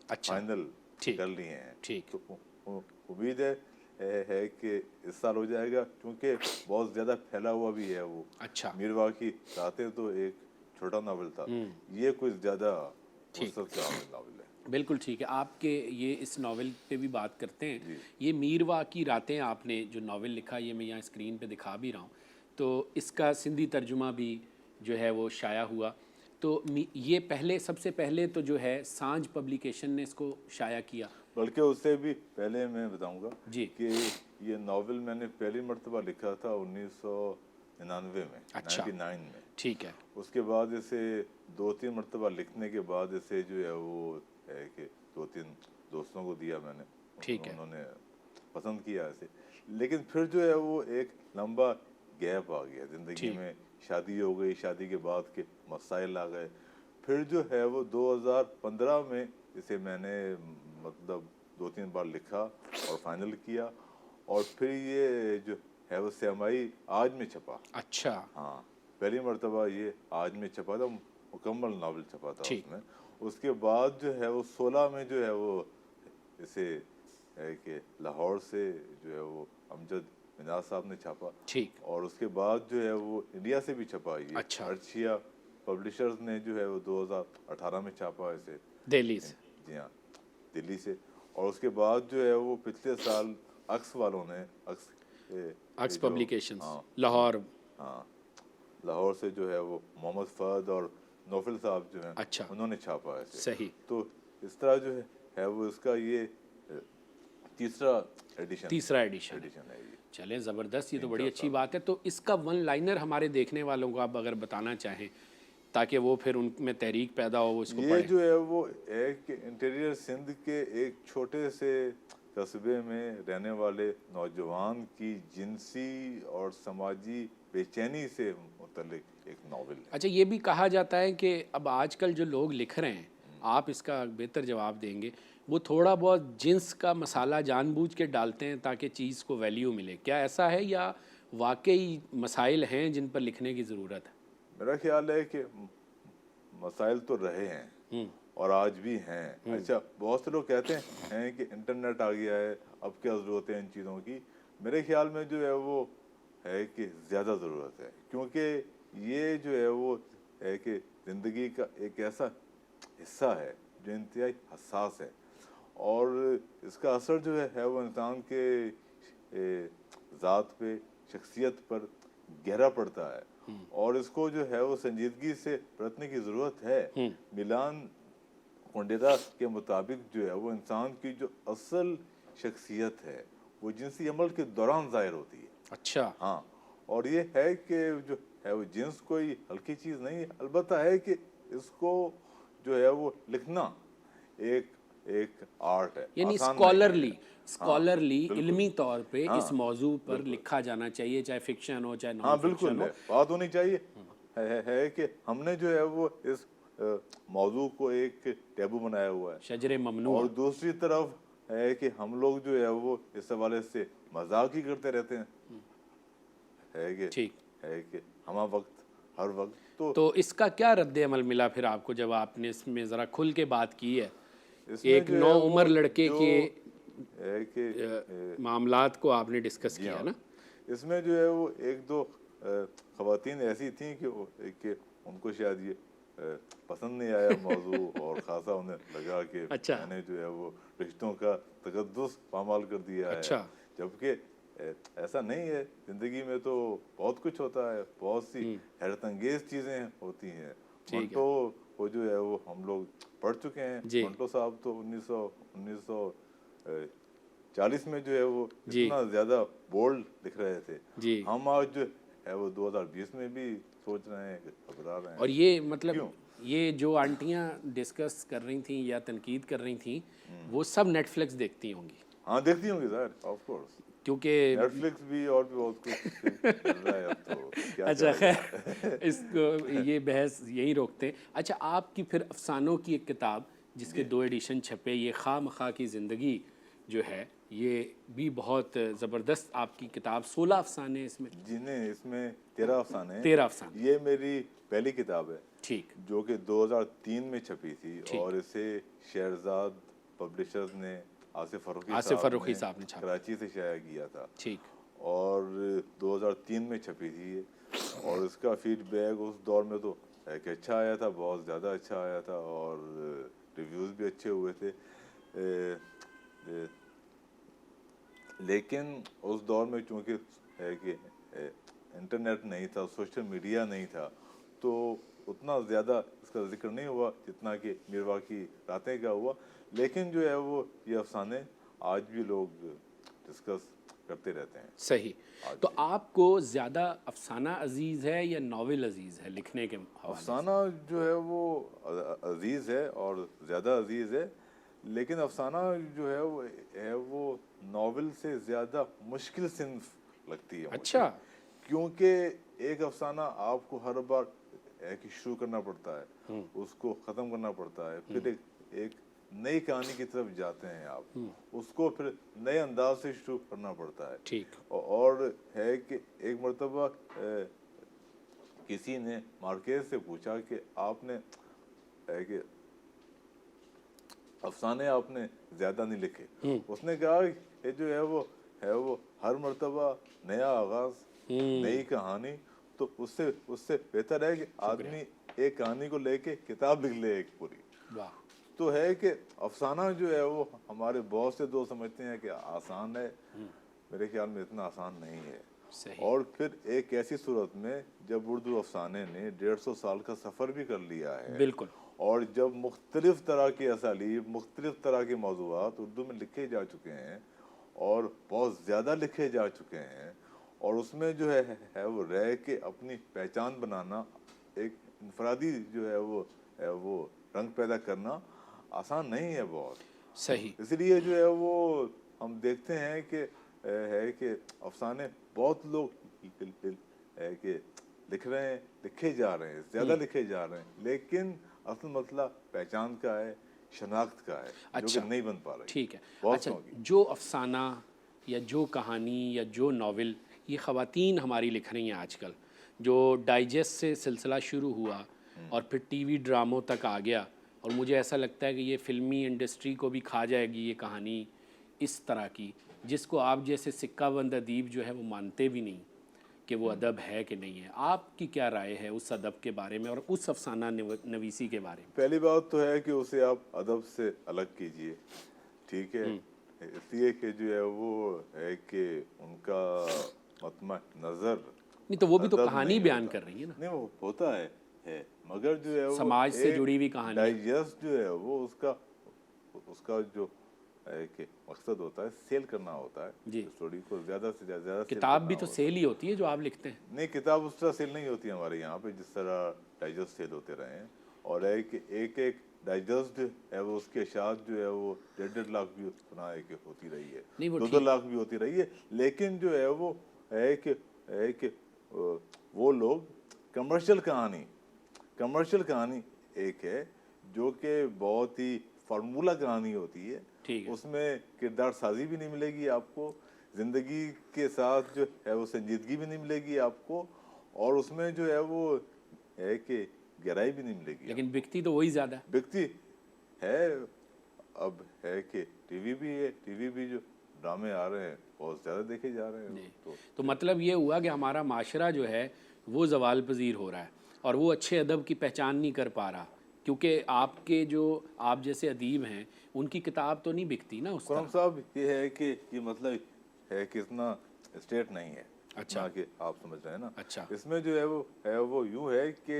[SPEAKER 1] अच्छा।
[SPEAKER 2] फाइनल
[SPEAKER 1] ठीक।
[SPEAKER 2] कर लिए हैं।
[SPEAKER 1] ठीक।
[SPEAKER 2] तो उम्मीद है कि इस साल हो जाएगा, क्योंकि बहुत ज़्यादा फैला हुआ भी है वो।
[SPEAKER 1] अच्छा।
[SPEAKER 2] मीरवा की रातें तो एक छोटा नावल था, ये कुछ ज़्यादा
[SPEAKER 1] ठीक।
[SPEAKER 2] वसत से आमिल नावल है।
[SPEAKER 1] बिल्कुल ठीक है। आपके ये इस नावल पे भी बात करते हैं।
[SPEAKER 2] जी।
[SPEAKER 1] ये मीरवा की रातें आपने जो नावल लिखा, ये मैं यहाँ स्क्रीन पे दिखा भी रहा हूँ, तो इसका सिंधी तर्जुमा भी जो है वो शाया हुआ। तो ये पहले, सबसे पहले तो जो है सांझ पब्लिकेशन ने इसको शाया किया।
[SPEAKER 2] बल्कि उससे भी पहले मैं बताऊंगा
[SPEAKER 1] जी।
[SPEAKER 2] कि ये नावल मैंने पहली मरतबा लिखा था 1999 में,
[SPEAKER 1] अच्छा।
[SPEAKER 2] 99 में।
[SPEAKER 1] ठीक है।
[SPEAKER 2] उसके बाद इसे 2-3 मरतबा लिखने के बाद इसे जो है वो है कि 2-3 दोस्तों को दिया मैंने,
[SPEAKER 1] ठीक है।
[SPEAKER 2] उन्होंने पसंद किया इसे। लेकिन फिर जो है वो एक लंबा गैप आ गया ज़िंदगी
[SPEAKER 1] ठीक।
[SPEAKER 2] में, शादी हो गई, शादी के बाद के मसाइल आ गए। फिर जो है वो 2015 में इसे मैंने मतलब 2-3 बार लिखा और फाइनल किया, और फिर ये जो है वो सेमाई आज में छपा।
[SPEAKER 1] अच्छा।
[SPEAKER 2] हाँ, पहली मरतबा ये आज में छपा था, मुकम्मल नावल छपा था
[SPEAKER 1] ठीक।
[SPEAKER 2] उसमें। उसके बाद जो है वो 16 में जो है वो इसे है कि लाहौर से जो है वो अमजद मिनाज साहब ने छापा,
[SPEAKER 1] ठीक।
[SPEAKER 2] और उसके बाद जो है वो इंडिया से भी छपा ये
[SPEAKER 1] अच्छा।
[SPEAKER 2] अर्शिया पब्लिशर्स ने जो है वो 2018 में छापा इसे,
[SPEAKER 1] दिल्ली से।
[SPEAKER 2] जी हाँ, दिल्ली से। और उसके बाद जो है वो पिछले साल अक्स वालों ने,
[SPEAKER 1] अक्स पब्लिकेशंस,
[SPEAKER 2] हाँ
[SPEAKER 1] लाहौर।
[SPEAKER 2] हाँ, लाहौर से जो है वो मोहम्मद फहद और नौफिल साहब जो हैं,
[SPEAKER 1] अच्छा,
[SPEAKER 2] उन्होंने छापा है इसे।
[SPEAKER 1] सही।
[SPEAKER 2] तो इस तरह जो है वो इसका ये तीसरा
[SPEAKER 1] तीसरा एडिशन
[SPEAKER 2] है ये।
[SPEAKER 1] चलें, ज़बरदस्त, ये तो बड़ी अच्छी बात है। तो इसका वन लाइनर हमारे देखने वालों को आप अगर बताना चाहें, ताकि वो फिर उनमें तहरीक पैदा हो, वो इसको
[SPEAKER 2] ये
[SPEAKER 1] पढ़ें।
[SPEAKER 2] जो है वो एक इंटीरियर सिंध के एक छोटे से कस्बे में रहने वाले नौजवान की जिनसी और समाजी बेचैनी से मुतल्लिक एक नावल है।
[SPEAKER 1] अच्छा, ये भी कहा जाता है कि अब आजकल जो लोग लिख रहे हैं, आप इसका बेहतर जवाब देंगे, वो थोड़ा बहुत जिन्स का मसाला जानबूझ के डालते हैं ताकि चीज़ को वैल्यू मिले। क्या ऐसा है या वाकई मसाइल हैं जिन पर लिखने की ज़रूरत है?
[SPEAKER 2] मेरा ख्याल है कि मसाइल तो रहे हैं और आज भी हैं। अच्छा, बहुत से लोग कहते हैं कि इंटरनेट आ गया है, अब क्या ज़रूरत है इन चीज़ों की। मेरे ख्याल में जो है वो है कि ज़्यादा ज़रूरत है, क्योंकि ये जो है वो है कि ज़िंदगी का एक ऐसा हिस्सा है जो इंतहाई हसास है, और इसका असर जो है वो इंसान के ज़ात पे, शख्सियत पर गहरा पड़ता है, और इसको जो है वो संजीदगी से बरतने की ज़रूरत है। मिलान कुंडेरा के मुताबिक जो है वो इंसान की जो असल शख्सियत है वो जिनसी अमल के दौरान ज़ाहिर होती है।
[SPEAKER 1] अच्छा,
[SPEAKER 2] हाँ, और ये है कि जो है वो जिन्स कोई हल्की चीज़ नहीं है, अलबत्ता है कि इसको जो है वो लिखना एक आर्ट है,
[SPEAKER 1] यानी
[SPEAKER 2] आसान नहीं है।
[SPEAKER 1] स्कॉलरली
[SPEAKER 2] बिल्कुल।
[SPEAKER 1] इल्मी तौर पे
[SPEAKER 2] हाँ,
[SPEAKER 1] इस मौजू पर लिखा जाना चाहिए, चाहे फिक्शन हो चाहे
[SPEAKER 2] हाँ
[SPEAKER 1] नॉन
[SPEAKER 2] बिल्कुल
[SPEAKER 1] फिक्शन हो।
[SPEAKER 2] है, बात होनी चाहिए। है कि हमने जो है वो इस मौजू को एक टैबू बनाया हुआ है,
[SPEAKER 1] शजरे ममनू।
[SPEAKER 2] और दूसरी तरफ है कि हम लोग जो है वो इस हवाले से मजाक ही करते रहते हैं।
[SPEAKER 1] ठीक।
[SPEAKER 2] है कि हम वक्त हर वक्त
[SPEAKER 1] तो इसका क्या रद्द अमल मिला फिर आपको, जब आपने इसमें ज़रा खुल के बात की है?
[SPEAKER 2] इसमें
[SPEAKER 1] एक
[SPEAKER 2] जो है
[SPEAKER 1] नौ
[SPEAKER 2] वो
[SPEAKER 1] उम्र लड़के
[SPEAKER 2] जो
[SPEAKER 1] के
[SPEAKER 2] है कि
[SPEAKER 1] मामलात को आपने डिस्कस
[SPEAKER 2] जी
[SPEAKER 1] किया
[SPEAKER 2] हाँ,
[SPEAKER 1] ना?
[SPEAKER 2] इसमें जो है वो एक दो ख़वातीन ऐसी थीं कि उनको शायद ये पसंद नहीं आया मौजू, और ख़ासा उन्हें लगा कि
[SPEAKER 1] अच्छा।
[SPEAKER 2] मैंने जो है वो रिश्तों का तकद्दुस पामाल कर दिया है।
[SPEAKER 1] अच्छा।
[SPEAKER 2] जबकि ऐसा नहीं है, ज़िंदगी में तो बहुत कुछ होता है, बहुत सी हैरत अंगेज़ चीज़ें होती हैं। मंटो को जो है वो हम लोग पढ़ चुके हैं। मंटो साहब तो 1940 में जो है वो इतना ज़्यादा बोल्ड लिख रहे थे। हम आज जो है वो 2020 में भी सोच रहे हैं, घबरा रहे हैं।
[SPEAKER 1] और ये मतलब ये जो आंटियां डिस्कस कर रही थी या तनकीद कर रही थी, वो सब नेटफ्लिक्स देखती होंगी?
[SPEAKER 2] हाँ, देखती होंगी सर, ऑफ कोर्स,
[SPEAKER 1] क्योंकि
[SPEAKER 2] नेटफ्लिक्स भी और भी बहुत कुछ चल रहा है अब तो क्या।
[SPEAKER 1] अच्छा, खैर इसको ये बहस यहीं रोकते हैं। अच्छा, आपकी फिर अफसानों की एक किताब जिसके 2 एडिशन छपे, ये खामखा की ज़िंदगी जो है, ये भी बहुत ज़बरदस्त आपकी किताब। 16 अफसाने इसमें?
[SPEAKER 2] जी नहीं, इसमें 13 अफसाने हैं।
[SPEAKER 1] 13 अफसाने।
[SPEAKER 2] ये मेरी पहली किताब है,
[SPEAKER 1] ठीक,
[SPEAKER 2] जो कि 2003 में छपी थी, और इसे शेरजाद पब्लिशर्स ने आसिफ फर्रुखी साहब ने कराची से शाया किया था। ठीक, और 2003 में छपी थी ये, और इसका फीडबैक उस दौर में तो एक अच्छा आया था, बहुत ज़्यादा अच्छा आया था, और रिव्यूज़ भी अच्छे हुए थे। लेकिन उस दौर में चूँकि है कि इंटरनेट नहीं था, सोशल मीडिया नहीं था, तो उतना ज़्यादा इसका जिक्र नहीं हुआ जितना कि मिरवा की रातें का हुआ। लेकिन जो है वो ये अफसाने आज भी लोग डिस्कस करते रहते हैं।
[SPEAKER 1] सही। तो आपको ज़्यादा अफसाना अजीज़ है या नावल अजीज़ है लिखने के हवाले से?
[SPEAKER 2] अफसाना जो है वो अजीज़ है और ज़्यादा अजीज़ है, लेकिन अफसाना जो है वो नावल से ज़्यादा मुश्किल सिन्फ लगती है मुझे।
[SPEAKER 1] अच्छा।
[SPEAKER 2] क्योंकि एक अफसाना आपको हर बार शुरू करना पड़ता है, उसको ख़त्म करना पड़ता है, फिर एक नई कहानी की तरफ जाते हैं आप, उसको फिर नए अंदाज से शुरू करना पड़ता है।
[SPEAKER 1] ठीक।
[SPEAKER 2] और है कि एक मरतबा किसी ने मार्केज से पूछा कि आपने है कि अफसाने आपने ज़्यादा नहीं लिखे। उसने कहा ये जो है वो हर मरतबा नया आगाज़, नई कहानी, तो उससे बेहतर है कि आदमी एक कहानी को लेके किताब लिख ले एक पूरी।
[SPEAKER 1] वाह।
[SPEAKER 2] तो है कि अफसाना जो है वो हमारे बहुत से दोस्त समझते हैं कि आसान है, मेरे ख्याल में इतना आसान नहीं है।
[SPEAKER 1] सही।
[SPEAKER 2] और फिर एक ऐसी सूरत में जब उर्दू अफसाने ने 150 साल का सफ़र भी कर लिया है,
[SPEAKER 1] बिल्कुल।
[SPEAKER 2] और जब मुख्तलिफ तरह की असालीब, मुख्तलिफ तरह के मौज़ूआत उर्दू में लिखे जा चुके हैं और बहुत ज़्यादा लिखे जा चुके हैं, और उसमें जो है वो रह के अपनी पहचान बनाना, एक इनफरादी जो है वो रंग पैदा करना आसान नहीं है बहुत।
[SPEAKER 1] सही।
[SPEAKER 2] इसलिए जो है वो हम देखते हैं कि अफसाने बहुत लोग है कि लिख रहे हैं, लिखे जा रहे हैं, ज़्यादा लिखे जा रहे हैं, लेकिन असल मसला पहचान का है, शनाख्त का है, जो कि नहीं बन पा रही।
[SPEAKER 1] ठीक है।
[SPEAKER 2] बहुत
[SPEAKER 1] अच्छा,
[SPEAKER 2] शौकी।
[SPEAKER 1] जो अफसाना या जो कहानी या जो नावल ये ख़वातीन हमारी लिख रही हैं आजकल, जो डाइजेस्ट से सिलसिला शुरू हुआ और फिर टीवी ड्रामों तक आ गया, और मुझे ऐसा लगता है कि ये फ़िल्मी इंडस्ट्री को भी खा जाएगी ये कहानी इस तरह की, जिसको आप जैसे सिक्काबंद अदीब जो है वो मानते भी नहीं कि वो अदब है कि नहीं है। आपकी क्या राय है उस अदब के बारे में और उस अफसाना नवीसी के बारे में?
[SPEAKER 2] पहली बात तो है कि उसे आप अदब से अलग कीजिए, ठीक है, इसलिए कि जो है वो है कि उनका मतमा नज़र
[SPEAKER 1] नहीं तो वो भी तो
[SPEAKER 2] अदब
[SPEAKER 1] कहानी
[SPEAKER 2] नहीं
[SPEAKER 1] बयान
[SPEAKER 2] होता।
[SPEAKER 1] कर रही है ना,
[SPEAKER 2] नहीं वो होता है, मगर जो है वो
[SPEAKER 1] समाज से
[SPEAKER 2] एक
[SPEAKER 1] जुड़ी हुई कहानी।
[SPEAKER 2] डाइजेस्ट जो है वो उसका जो कि मकसद होता है सेल करना होता है
[SPEAKER 1] जी।
[SPEAKER 2] स्टोरी को ज़्यादा से ज़्यादा सेल
[SPEAKER 1] किताब
[SPEAKER 2] करना
[SPEAKER 1] भी तो
[SPEAKER 2] होता है।
[SPEAKER 1] सेल ही होती है जो आप लिखते हैं।
[SPEAKER 2] नहीं, किताब उस तरह सेल नहीं होती हमारे यहाँ पे जिस तरह डाइजेस्ट सेल होते रहे हैं, और एक डाइजेस्ट है वो उसके अशात जो है वो 1.5 लाख भी सुना है कि होती रही है,
[SPEAKER 1] नहीं वो
[SPEAKER 2] 2 लाख भी होती रही है, लेकिन जो है वो है कि वो लोग कमर्शियल कहानी एक है जो कि बहुत ही फार्मूला कहानी होती है,
[SPEAKER 1] ठीक है।
[SPEAKER 2] उसमें किरदार साजी भी नहीं मिलेगी आपको, ज़िंदगी के साथ जो है वो संजीदगी भी नहीं मिलेगी आपको, और उसमें जो है वो है कि गहराई भी नहीं मिलेगी।
[SPEAKER 1] लेकिन बिकती तो वही ज़्यादा है।
[SPEAKER 2] व्यक्ति है, अब है कि टीवी भी जो ड्रामे आ रहे हैं बहुत ज़्यादा देखे जा रहे हैं।
[SPEAKER 1] तो मतलब ये हुआ कि हमारा माशरा जो है वो ज़वाल पजीर हो रहा है और वो अच्छे अदब की पहचान नहीं कर पा रहा, क्योंकि आपके जो आप जैसे अदीब हैं उनकी किताब तो नहीं बिकती ना उस
[SPEAKER 2] खुरम
[SPEAKER 1] तरह।
[SPEAKER 2] साहब, ये है कि ये मतलब है कि इतना स्टेट नहीं है,
[SPEAKER 1] अच्छा।
[SPEAKER 2] ना कि आप समझ रहे हैं ना।
[SPEAKER 1] अच्छा।
[SPEAKER 2] इसमें जो है वो यूँ है कि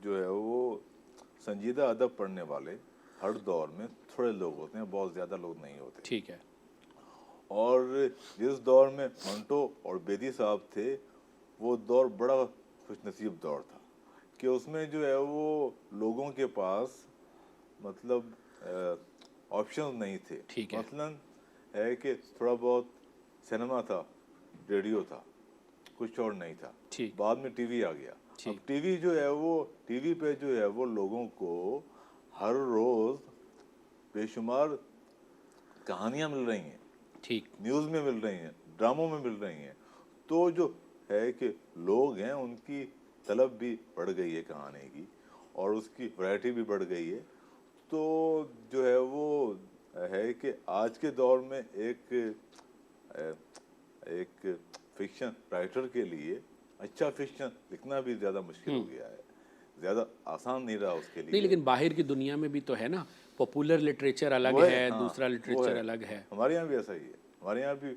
[SPEAKER 2] जो है वो संजीदा अदब पढ़ने वाले हर दौर में थोड़े लोग होते हैं, बहुत ज़्यादा लोग नहीं होते।
[SPEAKER 1] ठीक है।
[SPEAKER 2] और जिस दौर में मंटो और बेदी साहब थे, वो दौर बड़ा खुशनसीब दौर था कि उसमें जो है वो लोगों के पास मतलब ऑप्शन नहीं थे।
[SPEAKER 1] ठीक है।
[SPEAKER 2] मसलन है कि थोड़ा बहुत सिनेमा था, रेडियो था, कुछ और नहीं था।
[SPEAKER 1] ठीक।
[SPEAKER 2] बाद में टीवी आ गया।
[SPEAKER 1] ठीक।
[SPEAKER 2] अब टीवी जो है वो टीवी पे जो है वो लोगों को हर रोज़ बेशुमार कहानियाँ मिल रही हैं,
[SPEAKER 1] ठीक।
[SPEAKER 2] न्यूज़ में मिल रही हैं, ड्रामों में मिल रही हैं, तो जो है कि लोग हैं उनकी तलब भी बढ़ गई है कहानी की, और उसकी वैरायटी भी बढ़ गई है। तो जो है वो है कि आज के दौर में एक फिक्शन राइटर के लिए अच्छा फिक्शन लिखना भी ज़्यादा मुश्किल हो गया है, ज़्यादा आसान नहीं रहा उसके लिए।
[SPEAKER 1] नहीं, लेकिन बाहर की दुनिया में भी तो है ना, पॉपुलर लिटरेचर अलग
[SPEAKER 2] वो
[SPEAKER 1] है,
[SPEAKER 2] हाँ,
[SPEAKER 1] दूसरा
[SPEAKER 2] वो
[SPEAKER 1] लिटरेचर अलग है।
[SPEAKER 2] हमारे यहाँ भी ऐसा ही है, हमारे यहाँ भी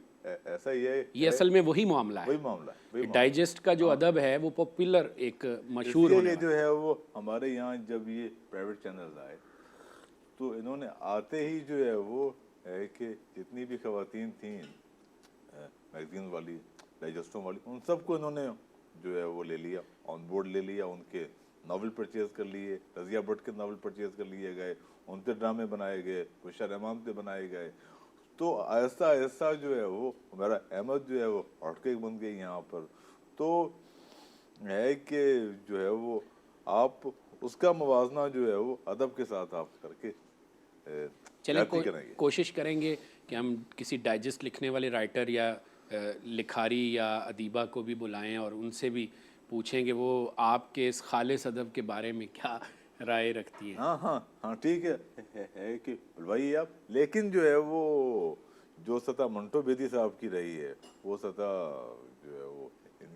[SPEAKER 2] ऐसा ही है।
[SPEAKER 1] ये असल में वही मामला है।
[SPEAKER 2] वही मामला है।
[SPEAKER 1] डाइजेस्ट का जो अदब है वो पॉपुलर एक मशहूर होने
[SPEAKER 2] इसलिए
[SPEAKER 1] वाला।
[SPEAKER 2] जो है वो हमारे यहाँ जब ये प्राइवेट चैनल आए तो इन्होंने आते ही जो है वो है कि जितनी भी खवातीन थीं मैगजीन वाली, डाइजेस्टों वाली, उन सबको इन्होंने जो है वो ले लिया, ऑन बोर्ड ले लिया, उनके नावल परचेज़ कर लिए, रज़िया भट्ट के नावल परचेज़ कर लिए गए, उन पर ड्रामे बनाए गए, बुशरा रहमान पे बनाए गए। तो ऐसा ऐसा जो है वो हमारा अहमद जो है वो हटके बन गई यहाँ पर। तो है कि जो है वो आप उसका मुवाजना जो है वो अदब के साथ आप करके
[SPEAKER 1] चलें कोशिश करेंगे कि हम किसी डाइजेस्ट लिखने वाले राइटर या लिखारी या अदीबा को भी बुलाएं और उनसे भी पूछें कि वो आपके इस खालिस अदब के बारे में क्या राय रखती है।
[SPEAKER 2] हाँ ठीक है कि बुलवाइए आप, लेकिन जो है वो जो सतह मंटो बेदी साहब की रही है वो सतह जो है वो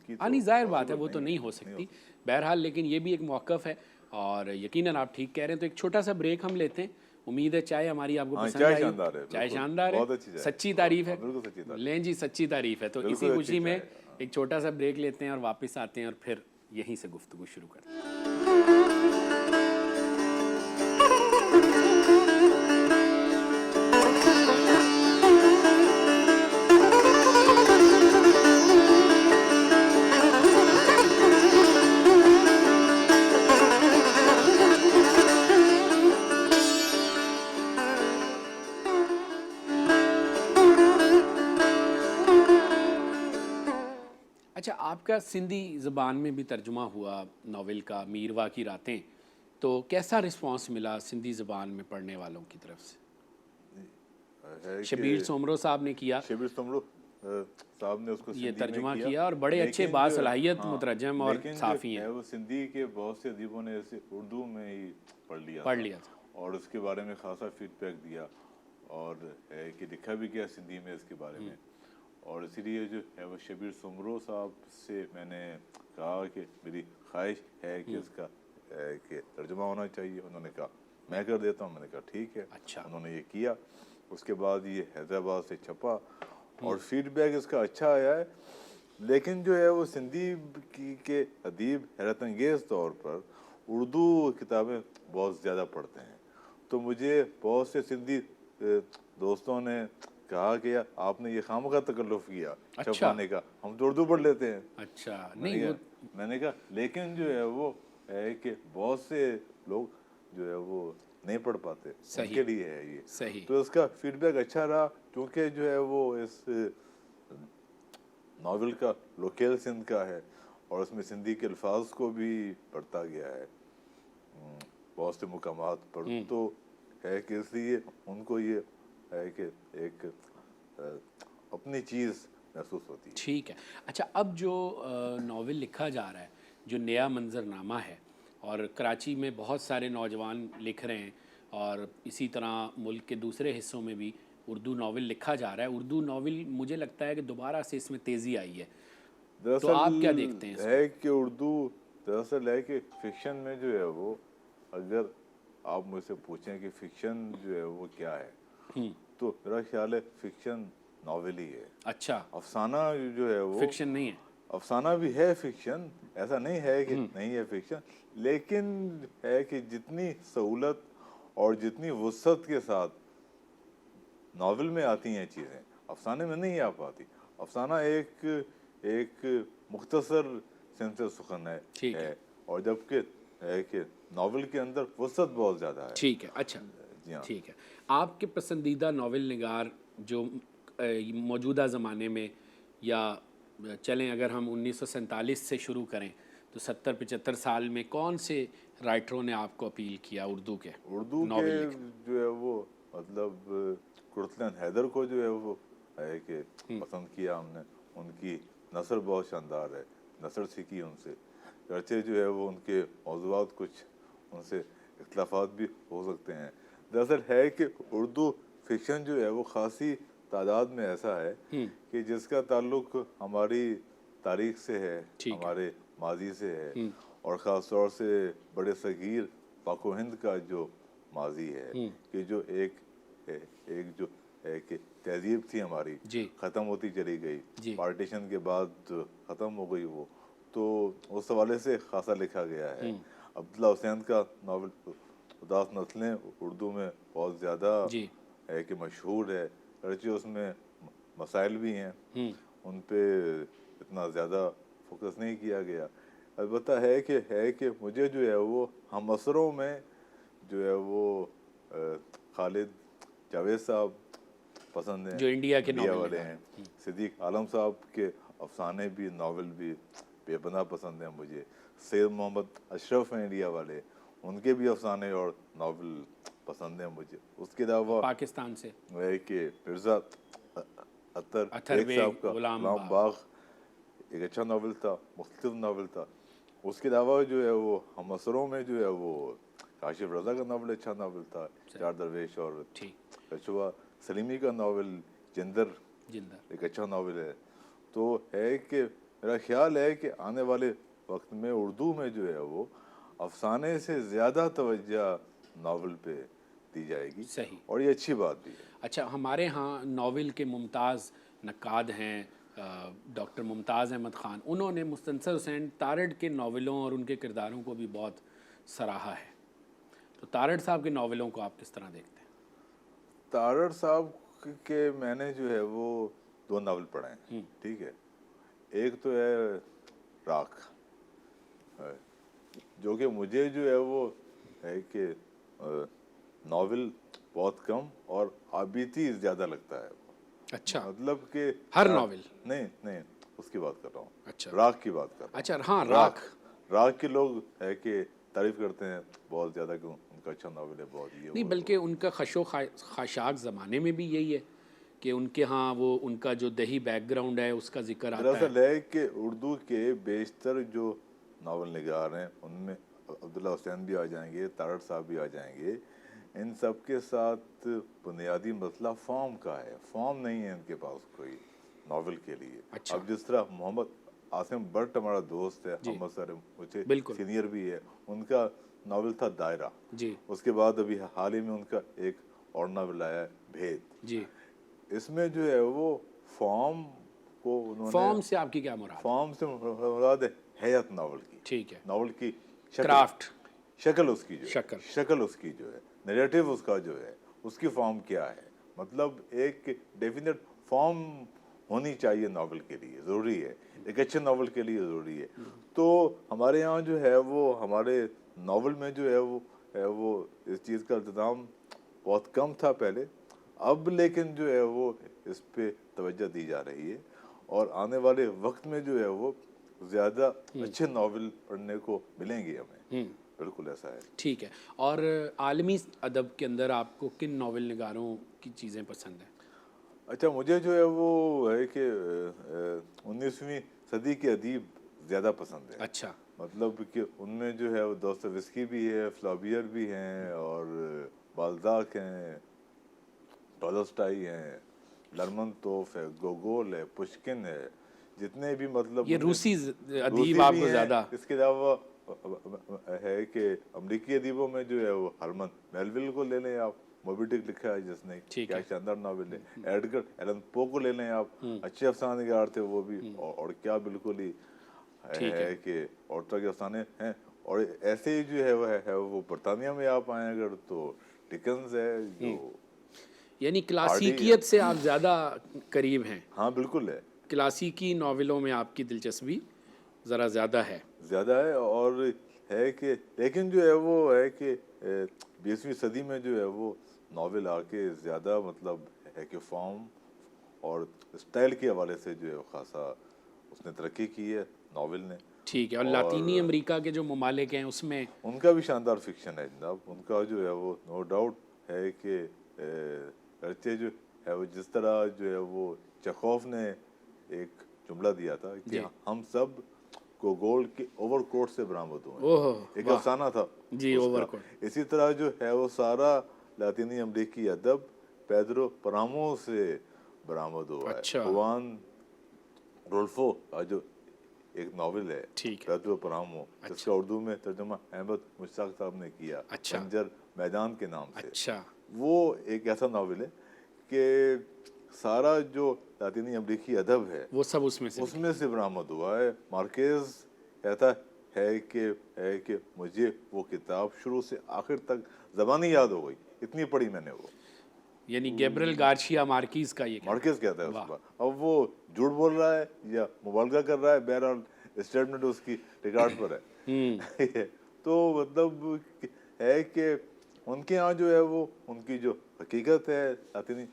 [SPEAKER 2] की तो
[SPEAKER 1] नहीं ज़ाहिर बात है
[SPEAKER 2] possible
[SPEAKER 1] वो तो नहीं हो
[SPEAKER 2] हो
[SPEAKER 1] सकती बहरहाल, लेकिन ये भी एक मौक़िफ़ है और यकीनन आप ठीक कह रहे हैं। तो एक छोटा सा ब्रेक हम लेते हैं। उम्मीद है चाय हमारी आपको
[SPEAKER 2] हाँ,
[SPEAKER 1] पसंद
[SPEAKER 2] चाय
[SPEAKER 1] आई हो।
[SPEAKER 2] शानदार है,
[SPEAKER 1] चाय
[SPEAKER 2] बिल्कुल,
[SPEAKER 1] शानदार है,
[SPEAKER 2] बहुत अच्छी चाय है।
[SPEAKER 1] सच्ची
[SPEAKER 2] हाँ,
[SPEAKER 1] तारीफ़
[SPEAKER 2] हाँ,
[SPEAKER 1] है।
[SPEAKER 2] बिल्कुल सच्ची तारीफ़।
[SPEAKER 1] लें जी, सच्ची तारीफ़ है। तो इसी
[SPEAKER 2] बिल्कुल अच्छी
[SPEAKER 1] खुशी में
[SPEAKER 2] चाय है, हाँ।
[SPEAKER 1] एक छोटा सा ब्रेक लेते हैं और वापस आते हैं और फिर यहीं से गुफ्तगू शुरू करते हैं। अच्छा, आपका सिंधी ज़बान में भी तर्जुमा हुआ नावल का मीरवा की रातें, तो कैसा रिस्पांस मिला सिंधी ज़बान में पढ़ने वालों की तरफ से?
[SPEAKER 2] है
[SPEAKER 1] शबीर
[SPEAKER 2] कि
[SPEAKER 1] सोमरो साहब ने किया,
[SPEAKER 2] शबीर समरू साहब ने उसको
[SPEAKER 1] ये
[SPEAKER 2] सिंधी में
[SPEAKER 1] तर्जुमा
[SPEAKER 2] किया,
[SPEAKER 1] किया और बड़े अच्छे
[SPEAKER 2] लेकिन जो
[SPEAKER 1] बासलाहियत
[SPEAKER 2] हाँ,
[SPEAKER 1] मुतरजम और
[SPEAKER 2] लेकिन जो
[SPEAKER 1] साफ़ी
[SPEAKER 2] है
[SPEAKER 1] हैं।
[SPEAKER 2] वो सिंधी के बहुत से अदीबों ने इसे उर्दू में ही
[SPEAKER 1] पढ़ लिया था।
[SPEAKER 2] और उसके बारे में खासा फीडबैक दिया और है कि लिखा भी गया सिंधी में इसके बारे में। और इसीलिए जो है वो शबीर सुमरो साहब से मैंने कहा कि मेरी ख्वाहिश है कि इसका कि तर्जुमा होना चाहिए। उन्होंने कहा मैं कर देता हूँ। मैंने कहा ठीक है।
[SPEAKER 1] अच्छा।
[SPEAKER 2] उन्होंने ये किया। उसके बाद ये हैदराबाद से छपा और फीडबैक इसका अच्छा आया है। लेकिन जो है वो सिंधी के अदीब हैरत अंगेज़ तौर पर उर्दू किताबें बहुत ज़्यादा पढ़ते हैं। तो मुझे बहुत से सिंधी दोस्तों ने कहा कि यार आपने ये खामखा तकल्लुफ़ किया
[SPEAKER 1] अच्छा।
[SPEAKER 2] छपवाने का, हम तो उर्दू पढ़ लेते हैं।
[SPEAKER 1] अच्छा, नहीं वो
[SPEAKER 2] मैंने कहा लेकिन जो है वो है कि बहुत से लोग जो है वो नहीं पढ़ पाते,
[SPEAKER 1] सही।
[SPEAKER 2] उनके लिए है ये।
[SPEAKER 1] सही।
[SPEAKER 2] तो इसका फीडबैक अच्छा रहा क्योंकि जो है वो इस नावल का लोकेल सिंध का है और उसमें सिंधी के अल्फाज को भी पढ़ता गया है बहुत से मुकामात पर। तो है कि इसलिए उनको ये है कि एक अपनी चीज़ महसूस होती है।
[SPEAKER 1] ठीक है। अच्छा, अब जो नावल लिखा जा रहा है, जो नया मंजरनामा है, और कराची में बहुत सारे नौजवान लिख रहे हैं और इसी तरह मुल्क के दूसरे हिस्सों में भी उर्दू नावल लिखा जा रहा है। उर्दू नावल मुझे लगता है कि दोबारा से इसमें तेज़ी आई है। तो
[SPEAKER 2] दरअसल
[SPEAKER 1] आप क्या देखते हैं इसमें?
[SPEAKER 2] है कि उर्दू दरअसल है कि फिक्शन में जो है वो, अगर आप मुझसे पूछें कि फिक्शन जो है वो क्या है, तो मेरा ख्याल है फिक्शन नावल ही है।
[SPEAKER 1] अच्छा,
[SPEAKER 2] अफसाना जो है वो
[SPEAKER 1] फिक्शन नहीं है।
[SPEAKER 2] अफसाना भी है फिक्शन, ऐसा नहीं है कि नहीं है फिक्शन, लेकिन है कि जितनी सहूलत और जितनी वसअत के साथ नावल में आती हैं चीज़ें अफसाने में नहीं आ पाती। अफसाना एक मुख्तसर सेंस सुखन
[SPEAKER 1] ठीक
[SPEAKER 2] है और जबकि है कि नावल के अंदर वसअत बहुत ज़्यादा है।
[SPEAKER 1] ठीक है। अच्छा,
[SPEAKER 2] जी हाँ।
[SPEAKER 1] ठीक है। आपके पसंदीदा नावल निगार जो मौजूदा ज़माने में, या चलें अगर हम 1947 से शुरू करें तो 70-75 साल में कौन से राइटरों ने आपको अपील किया उर्दू के
[SPEAKER 2] उर्दू के
[SPEAKER 1] नावल लिखने?
[SPEAKER 2] जो है वो मतलब कुर्तलन हैदर को जो है वो है कि पसंद किया हमने। उनकी नसर बहुत शानदार है, नसर सीखी उनसे। गर्चे जो है वो उनके मौज़ूआत कुछ उनसे इख्तिलाफात भी हो सकते हैं। दरअसल है कि उर्दू फिक्शन जो है वो ख़ासी तादाद में ऐसा है कि जिसका ताल्लुक़ हमारी तारीख़ से है, हमारे माजी से है और ख़ास तौर से बड़े सगीर पाक हिंद का जो माजी है कि जो एक जो एक तहजीब थी हमारी ख़त्म होती चली गई, पार्टीशन के बाद ख़त्म हो गई वो। तो उस हवाले से खासा लिखा गया है। अब्दुल्ला हुसैन का नावल उदास नस्लें उर्दू में बहुत ज़्यादा है कि मशहूर है, अगरचे उसमें मसाइल भी हैं, उन पे इतना ज़्यादा फोकस नहीं किया गया। अलबत्ता है कि मुझे जो है वो हम असरों में जो है वो खालिद जावेद साहब पसंद हैं,
[SPEAKER 1] जो इंडिया के
[SPEAKER 2] इंडिया
[SPEAKER 1] नावल
[SPEAKER 2] वाले हैं। सिद्दीक आलम साहब के अफसाने भी नावल भी बेपनाह पसंद हैं मुझे। सैयद मोहम्मद अशरफ हैं इंडिया वाले, उनके भी अफसाने और नावल पसंद हैं मुझे। उसके अलावा
[SPEAKER 1] पाकिस्तान से
[SPEAKER 2] है कि मिर्ज़ा अतर बेग साहब का गुलाम बाग एक अच्छा नावल था, मुख्तलिफ नावल था। उसके अलावा जो है वो हम असरों में जो है वो काशिफ रज़ा का नावल अच्छा नावल था, चार दरवेश और कछुआ। सलीमी का नावल जिंदर एक अच्छा नावल है। तो है कि میرا خیال ہے کہ آنے والے وقت میں اردو میں جو ہے وہ افسانے سے زیادہ توجہ ناول پہ دی جائے گی،
[SPEAKER 1] صحیح.
[SPEAKER 2] اور یہ اچھی بات بھی ہے۔
[SPEAKER 1] اچھا، ہمارے ہاں ناول کے ممتاز نقاد ہیں ڈاکٹر ممتاز احمد خان، انہوں نے مستنصر حسین تارڑ کے ناولوں اور ان کے کرداروں کو بھی بہت سراہا ہے، تو تارڑ صاحب کے ناولوں کو آپ کس طرح دیکھتے ہیں؟
[SPEAKER 2] تارڑ صاحب کے میں نے جو ہے وہ 2 ناول پڑھے ہیں، ٹھیک ہے۔ ایک تو ہے راکھ، جو کہ مجھے جو ہے وہ ہے کہ ناول بہت کم اور آبیتی زیادہ لگتا ہے،
[SPEAKER 1] اچھا،
[SPEAKER 2] مطلب کہ
[SPEAKER 1] ہر ناول؟
[SPEAKER 2] نہیں اس کی بات کر رہا ہوں،
[SPEAKER 1] اچھا
[SPEAKER 2] راکھ کی بات کر رہا
[SPEAKER 1] اچھا،
[SPEAKER 2] ہوں۔
[SPEAKER 1] ہاں راکھ.
[SPEAKER 2] راکھ کے لوگ ہے کہ تعریف کرتے ہیں بہت زیادہ کہ ان کا اچھا ناول ہے، بہت یہ
[SPEAKER 1] نہیں،
[SPEAKER 2] وہ۔
[SPEAKER 1] بلکہ ان کا خش و خاشاک زمانے میں بھی یہی ہے کہ ان کے ہاں وہ ان کا جو دیہی بیک گراؤنڈ ہے اس کا ذکر آتا ہے.
[SPEAKER 2] دراصل ہے کہ اردو کے بیشتر جو ناول نگار ہیں ان میں عبداللہ حسین بھی آ جائیں گے، تارڑ صاحب بھی آ جائیں گے، ان سب کے ساتھ بنیادی مسئلہ فارم کا ہے، فارم نہیں ہے ان کے پاس کوئی ناول کے لیے۔
[SPEAKER 1] اچھا.
[SPEAKER 2] اب جس طرح محمد عاصم بٹ ہمارا دوست ہے،
[SPEAKER 1] جی،
[SPEAKER 2] محمد سر مجھے
[SPEAKER 1] بالکل.
[SPEAKER 2] سینئر بھی ہے، ان کا ناول تھا دائرہ،
[SPEAKER 1] جی
[SPEAKER 2] اس کے بعد ابھی حال ہی میں ان کا ایک اور ناول آیا ہے بھید۔
[SPEAKER 1] جی.
[SPEAKER 2] اس میں جو ہے وہ فارم کو انہوں نے،
[SPEAKER 1] فارم سے آپ کی کیا مراد؟
[SPEAKER 2] فارم سے مراد ہے حیت ناول کی،
[SPEAKER 1] ٹھیک ہے،
[SPEAKER 2] ناول کی شکل،
[SPEAKER 1] کرافٹ،
[SPEAKER 2] شکل اس کی جو ہے،
[SPEAKER 1] شکل.
[SPEAKER 2] شکل اس کی جو ہے، نیریٹو اس کا جو ہے، اس کی فارم کیا ہے، مطلب ایک ڈیفینٹ فارم ہونی چاہیے ناول کے لیے، ضروری ہے، ایک اچھے ناول کے لیے ضروری ہے۔ تو ہمارے یہاں جو ہے وہ ہمارے ناول میں جو ہے وہ اس چیز کا التزام بہت کم تھا پہلے، اب لیکن جو ہے وہ اس پہ توجہ دی جا رہی ہے، اور آنے والے وقت میں جو ہے وہ زیادہ اچھے ناول پڑھنے کو ملیں گے ہمیں، بالکل ایسا ہے۔
[SPEAKER 1] ٹھیک ہے. اور عالمی ادب کے اندر آپ کو کن ناول نگاروں کی چیزیں پسند ہیں؟
[SPEAKER 2] اچھا، مجھے جو ہے وہ ہے کہ 19ویں صدی کے ادیب زیادہ پسند ہیں،
[SPEAKER 1] اچھا.
[SPEAKER 2] مطلب کہ ان میں جو ہے وہ دوستویسکی بھی ہے، فلابیئر بھی ہیں، اور بالزاک ہیں، ٹالسٹائی ہیں، لرمنتوف ہے، گوگول ہے، پشکن ہے، جتنے بھی مطلب
[SPEAKER 1] یہ روسی ادیب
[SPEAKER 2] روسی
[SPEAKER 1] آپ
[SPEAKER 2] بھی
[SPEAKER 1] کو
[SPEAKER 2] ہیں۔
[SPEAKER 1] زیادہ؟
[SPEAKER 2] اس کے علاوہ ہے کہ امریکی ادیبوں میں جو ہے وہ ہرمن میلویل کو لے لیں آپ، موبی ڈک لکھا ہے جس نے، کیا شاندار ناول ہے۔ ایڈگر ایلن پو کو لے لیں آپ، اچھے افسانے نگار تھے وہ بھی، اور کیا بالکل ہی ہے کہ اور طرح کے افسانے ہیں۔ اور ایسے ہی جو ہے وہ برطانیہ میں آپ آئیں اگر تو ڈکنز ہے، جو
[SPEAKER 1] یعنی کلاسیکیت سے آپ زیادہ قریب ہیں؟
[SPEAKER 2] ہاں بالکل ہے،
[SPEAKER 1] کلاسیکی ناولوں میں آپ کی دلچسپی ذرا زیادہ ہے؟
[SPEAKER 2] زیادہ ہے، اور ہے کہ لیکن جو ہے وہ ہے کہ 20ویں صدی میں جو ہے وہ ناول آ کے زیادہ مطلب ہے کہ فارم اور اسٹائل کے حوالے سے جو ہے خاصا اس نے ترقی کی ہے ناول نے۔
[SPEAKER 1] ٹھیک ہے. اور لاطینی امریکہ کے جو ممالک ہیں اس میں
[SPEAKER 2] ان کا بھی شاندار فکشن ہے جناب، ان کا جو ہے وہ نو ڈاؤٹ ہے کہ گرچہ جو ہے وہ جس طرح جو ہے وہ چیخوف نے ایک جملہ دیا تھا کہ ہم سب گوگول کے اوور کوٹ سے برآمد ہوئے، ایک افسانہ تھا
[SPEAKER 1] جی،
[SPEAKER 2] اس
[SPEAKER 1] اوور
[SPEAKER 2] کا۔
[SPEAKER 1] کوٹ.
[SPEAKER 2] اسی طرح جو ہے وہ سارا لاطینی امریکی ادب پیدرو پرامو سے برآمد ہوا ہے۔
[SPEAKER 1] اچھا.
[SPEAKER 2] خوان رولفو کا جو ایک ناول ہے
[SPEAKER 1] ٹھیک ہے.
[SPEAKER 2] پیدرو پرامو، جس کا اردو میں ترجمہ احمد مشتاق صاحب نے کیا بنجر میدان کے نام سے،
[SPEAKER 1] اچھا.
[SPEAKER 2] وہ ایک ایسا ناول ہے کہ سارا جو لاطینی امریکی ادب ہے
[SPEAKER 1] وہ سب اس میں
[SPEAKER 2] سے برآمد ہوا ہے۔ مارکیز کہتا ہے کہ مجھے وہ کتاب شروع سے آخر تک زبانی یاد ہو گئی، اتنی پڑھی میں نے وہ۔
[SPEAKER 1] یعنی گیبریل گارشیا مارکیز کا یہ
[SPEAKER 2] مارکیز کہتا ہے اس پر، اب وہ جھوٹ بول رہا ہے یا مبالغہ کر رہا ہے، بہرحال اسٹیٹمنٹ اس کی ریکارڈ پر ہے۔ تو مطلب ہے کہ ان کے ہاں جو ہے وہ ان کی جو حقیقت ہے لاطینی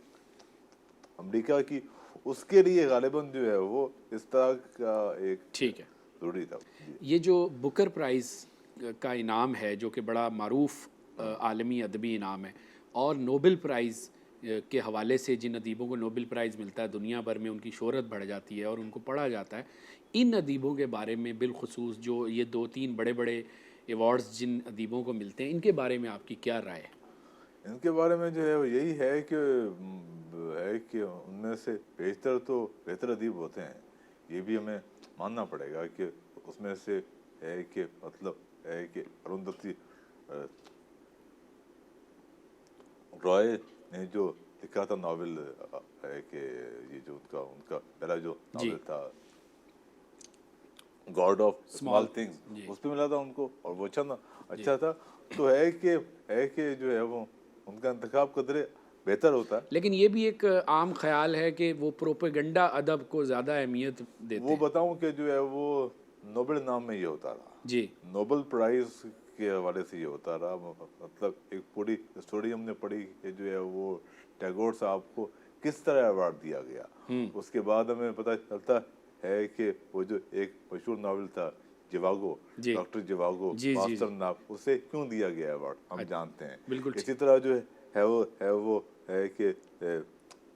[SPEAKER 2] امریکہ کی، اس کے لیے غالباً جو ہے وہ اس طرح کا ایک
[SPEAKER 1] ٹھیک ہے
[SPEAKER 2] ضروری تھا۔
[SPEAKER 1] یہ جو بکر پرائز کا انعام ہے جو کہ بڑا معروف عالمی ادبی انعام ہے، اور نوبل پرائز کے حوالے سے جن ادیبوں کو نوبل پرائز ملتا ہے دنیا بھر میں ان کی شہرت بڑھ جاتی ہے اور ان کو پڑھا جاتا ہے، ان ادیبوں کے بارے میں بالخصوص جو یہ 2-3 بڑے بڑے ایوارڈز جن ادیبوں کو ملتے ہیں، ان کے بارے میں آپ کی کیا رائے ہے؟
[SPEAKER 2] ان کے بارے میں جو ہے وہ یہی ہے کہ ان میں سے بیشتر تو بہتر ادیب ہوتے ہیں، ये भी हमें मानना पड़ेगा कि उसमें से है कि मतलब है कि अरुंधति रॉय ने जो लिखा था नावल है कि ये जो उनका पहला जो नावल था गॉड ऑफ स्मॉल थिंग्स, उस पे मिला था उनको और वो अच्छा था। तो है कि जो है वो उनका इंतखाब कदरे बेहतर होता है।
[SPEAKER 1] लेकिन ये भी एक आम ख्याल है कि वो प्रोपेगेंडा अदब को ज़्यादा अहमियत देते
[SPEAKER 2] वो
[SPEAKER 1] हैं।
[SPEAKER 2] बताऊं कि जो है वो नोबेल नाम में ये होता रहा
[SPEAKER 1] जी,
[SPEAKER 2] नोबेल प्राइज के हवाले से ये होता रहा। मतलब एक पूरी स्टोरी हमने पढ़ी कि जो है वो टैगोर साहब को किस तरह अवार्ड दिया गया। उसके बाद हमें पता चलता है कि वो जो एक मशहूर नावल था जिवागो, डॉक्टर जिवागो, मास्टर नाप, उसे क्यों दिया गया अवार्ड हम जानते हैं।
[SPEAKER 1] बिल्कुल।
[SPEAKER 2] इसी तरह जो वो है कि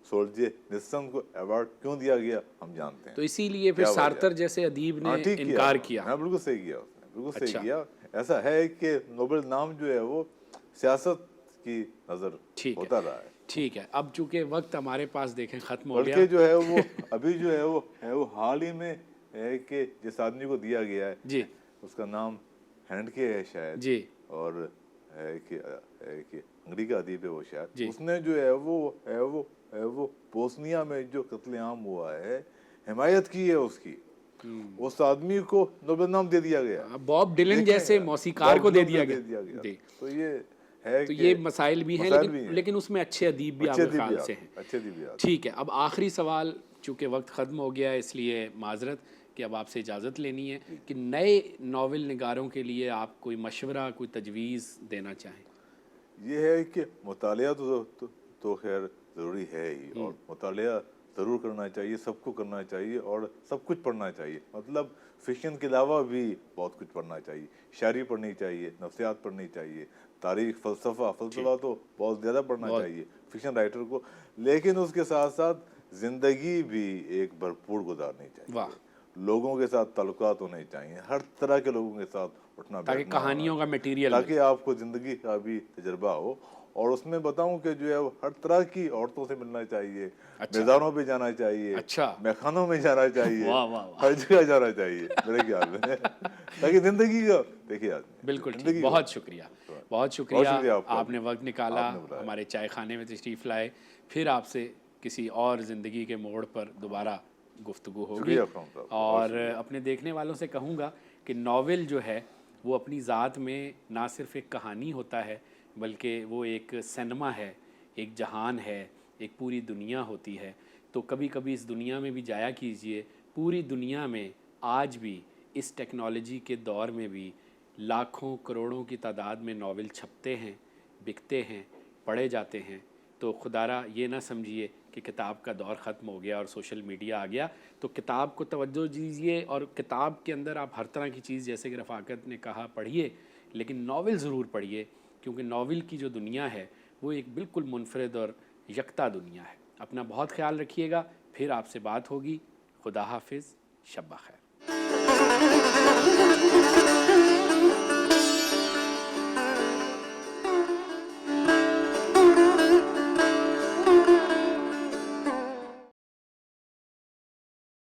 [SPEAKER 2] सोल्जे निस्सन को अवार्ड क्यों दिया गया हम जानते हैं।
[SPEAKER 1] तो इसीलिए फिर सार्थर जैसे अदीब ने इनकार किया।
[SPEAKER 2] हाँ, बिल्कुल सही किया उसने, बिल्कुल सही किया। ऐसा है कि नोबेल नाम जो है वो सियासत की नजर होता रहा है।
[SPEAKER 1] ठीक है, अब चूंकि वक्त हमारे पास देखें ख़त्म हो गया,
[SPEAKER 2] बल्कि जो है वो अभी जो है वो हाल ही में है कि जिस आदमी को दिया गया है
[SPEAKER 1] जी,
[SPEAKER 2] उसका नाम हैंडके है शायद
[SPEAKER 1] जी,
[SPEAKER 2] और है कि अंग्रेजी का अदीब है वो शायद। उसने जो है वो बोस्निया में जो कत्लेआम हुआ है हिमायत की है उसकी। उस आदमी को नोबेल नाम दे दिया गया।
[SPEAKER 1] बॉब डिलन जैसे मौसीकार को दे दिया गया।
[SPEAKER 2] तो ये है
[SPEAKER 1] तो ये मसाइल भी हैं, लेकिन उसमें अच्छे अदीब भी आपके ख्याल से हैं। ठीक है, अब आखिरी सवाल, चूँकि वक्त ख़त्म हो गया है इसलिए माजरत कि अब आपसे इजाज़त लेनी है कि नए नावल निगारों के लिए आप कोई मशवरा, कोई तजवीज़ देना चाहें।
[SPEAKER 2] ये है कि मुतालिया तो खैर ज़रूरी है ही, और मुतालिया ज़रूर करना चाहिए, सबको करना चाहिए और सब कुछ पढ़ना चाहिए। मतलब फिक्शन के अलावा भी बहुत कुछ पढ़ना चाहिए, शायरी पढ़नी चाहिए, नफ्सियात पढ़नी चाहिए, तारीख, फ़लसफ़ा तो बहुत ज़्यादा पढ़ना चाहिए फिक्शन राइटर को। लेकिन उसके साथ साथ ज़िंदगी भी एक भरपूर गुजारनी चाहिए, लोगों के साथ ताल्लुकात होने चाहिए, हर तरह के लोगों के साथ उठना
[SPEAKER 1] ताकि कहानियों का मटेरियल,
[SPEAKER 2] ताकि आपको ज़िंदगी का भी तजर्बा हो। और उसमें बताऊं कि जो है वो हर तरह की औरतों से मिलना चाहिए, मेज़ारों पे जाना चाहिए, मैखानों में जाना चाहिए, हर जगह जाना चाहिए मेरे ख्याल में, ताकि ज़िंदगी का देखिए आदमी।
[SPEAKER 1] बिल्कुल ठीक, बहुत शुक्रिया, बहुत शुक्रिया, आपने वक्त निकाला, हमारे चाय खाने में तशरीफ़ लाए। फिर आपसे किसी और ज़िंदगी के मोड़ पर दोबारा गुफ्तगू होगी। और अपने देखने वालों से कहूँगा कि नावल जो है वो अपनी ज़ात में ना सिर्फ़ एक कहानी होता है, बल्कि वो एक सिनेमा है, एक जहान है, एक पूरी दुनिया होती है। तो कभी कभी इस दुनिया में भी जाया कीजिए। पूरी दुनिया में आज भी इस टेक्नोलॉजी के दौर में भी लाखों करोड़ों की तादाद में नावल छपते हैं, बिकते हैं, पढ़े जाते हैं। तो खुदारा ये ना समझिए कि किताब का दौर ख़त्म हो गया और सोशल मीडिया आ गया। तो किताब को तवज्जो दीजिए और किताब के अंदर आप हर तरह की चीज़, जैसे कि रफ़ाकत ने कहा, पढ़िए, लेकिन नावल ज़रूर पढ़िए, क्योंकि नावल की जो दुनिया है वो एक बिल्कुल मुनफरद और यकता दुनिया है। अपना बहुत ख्याल रखिएगा, फिर आपसे बात होगी। खुदा हाफिज़, शब बख़ैर।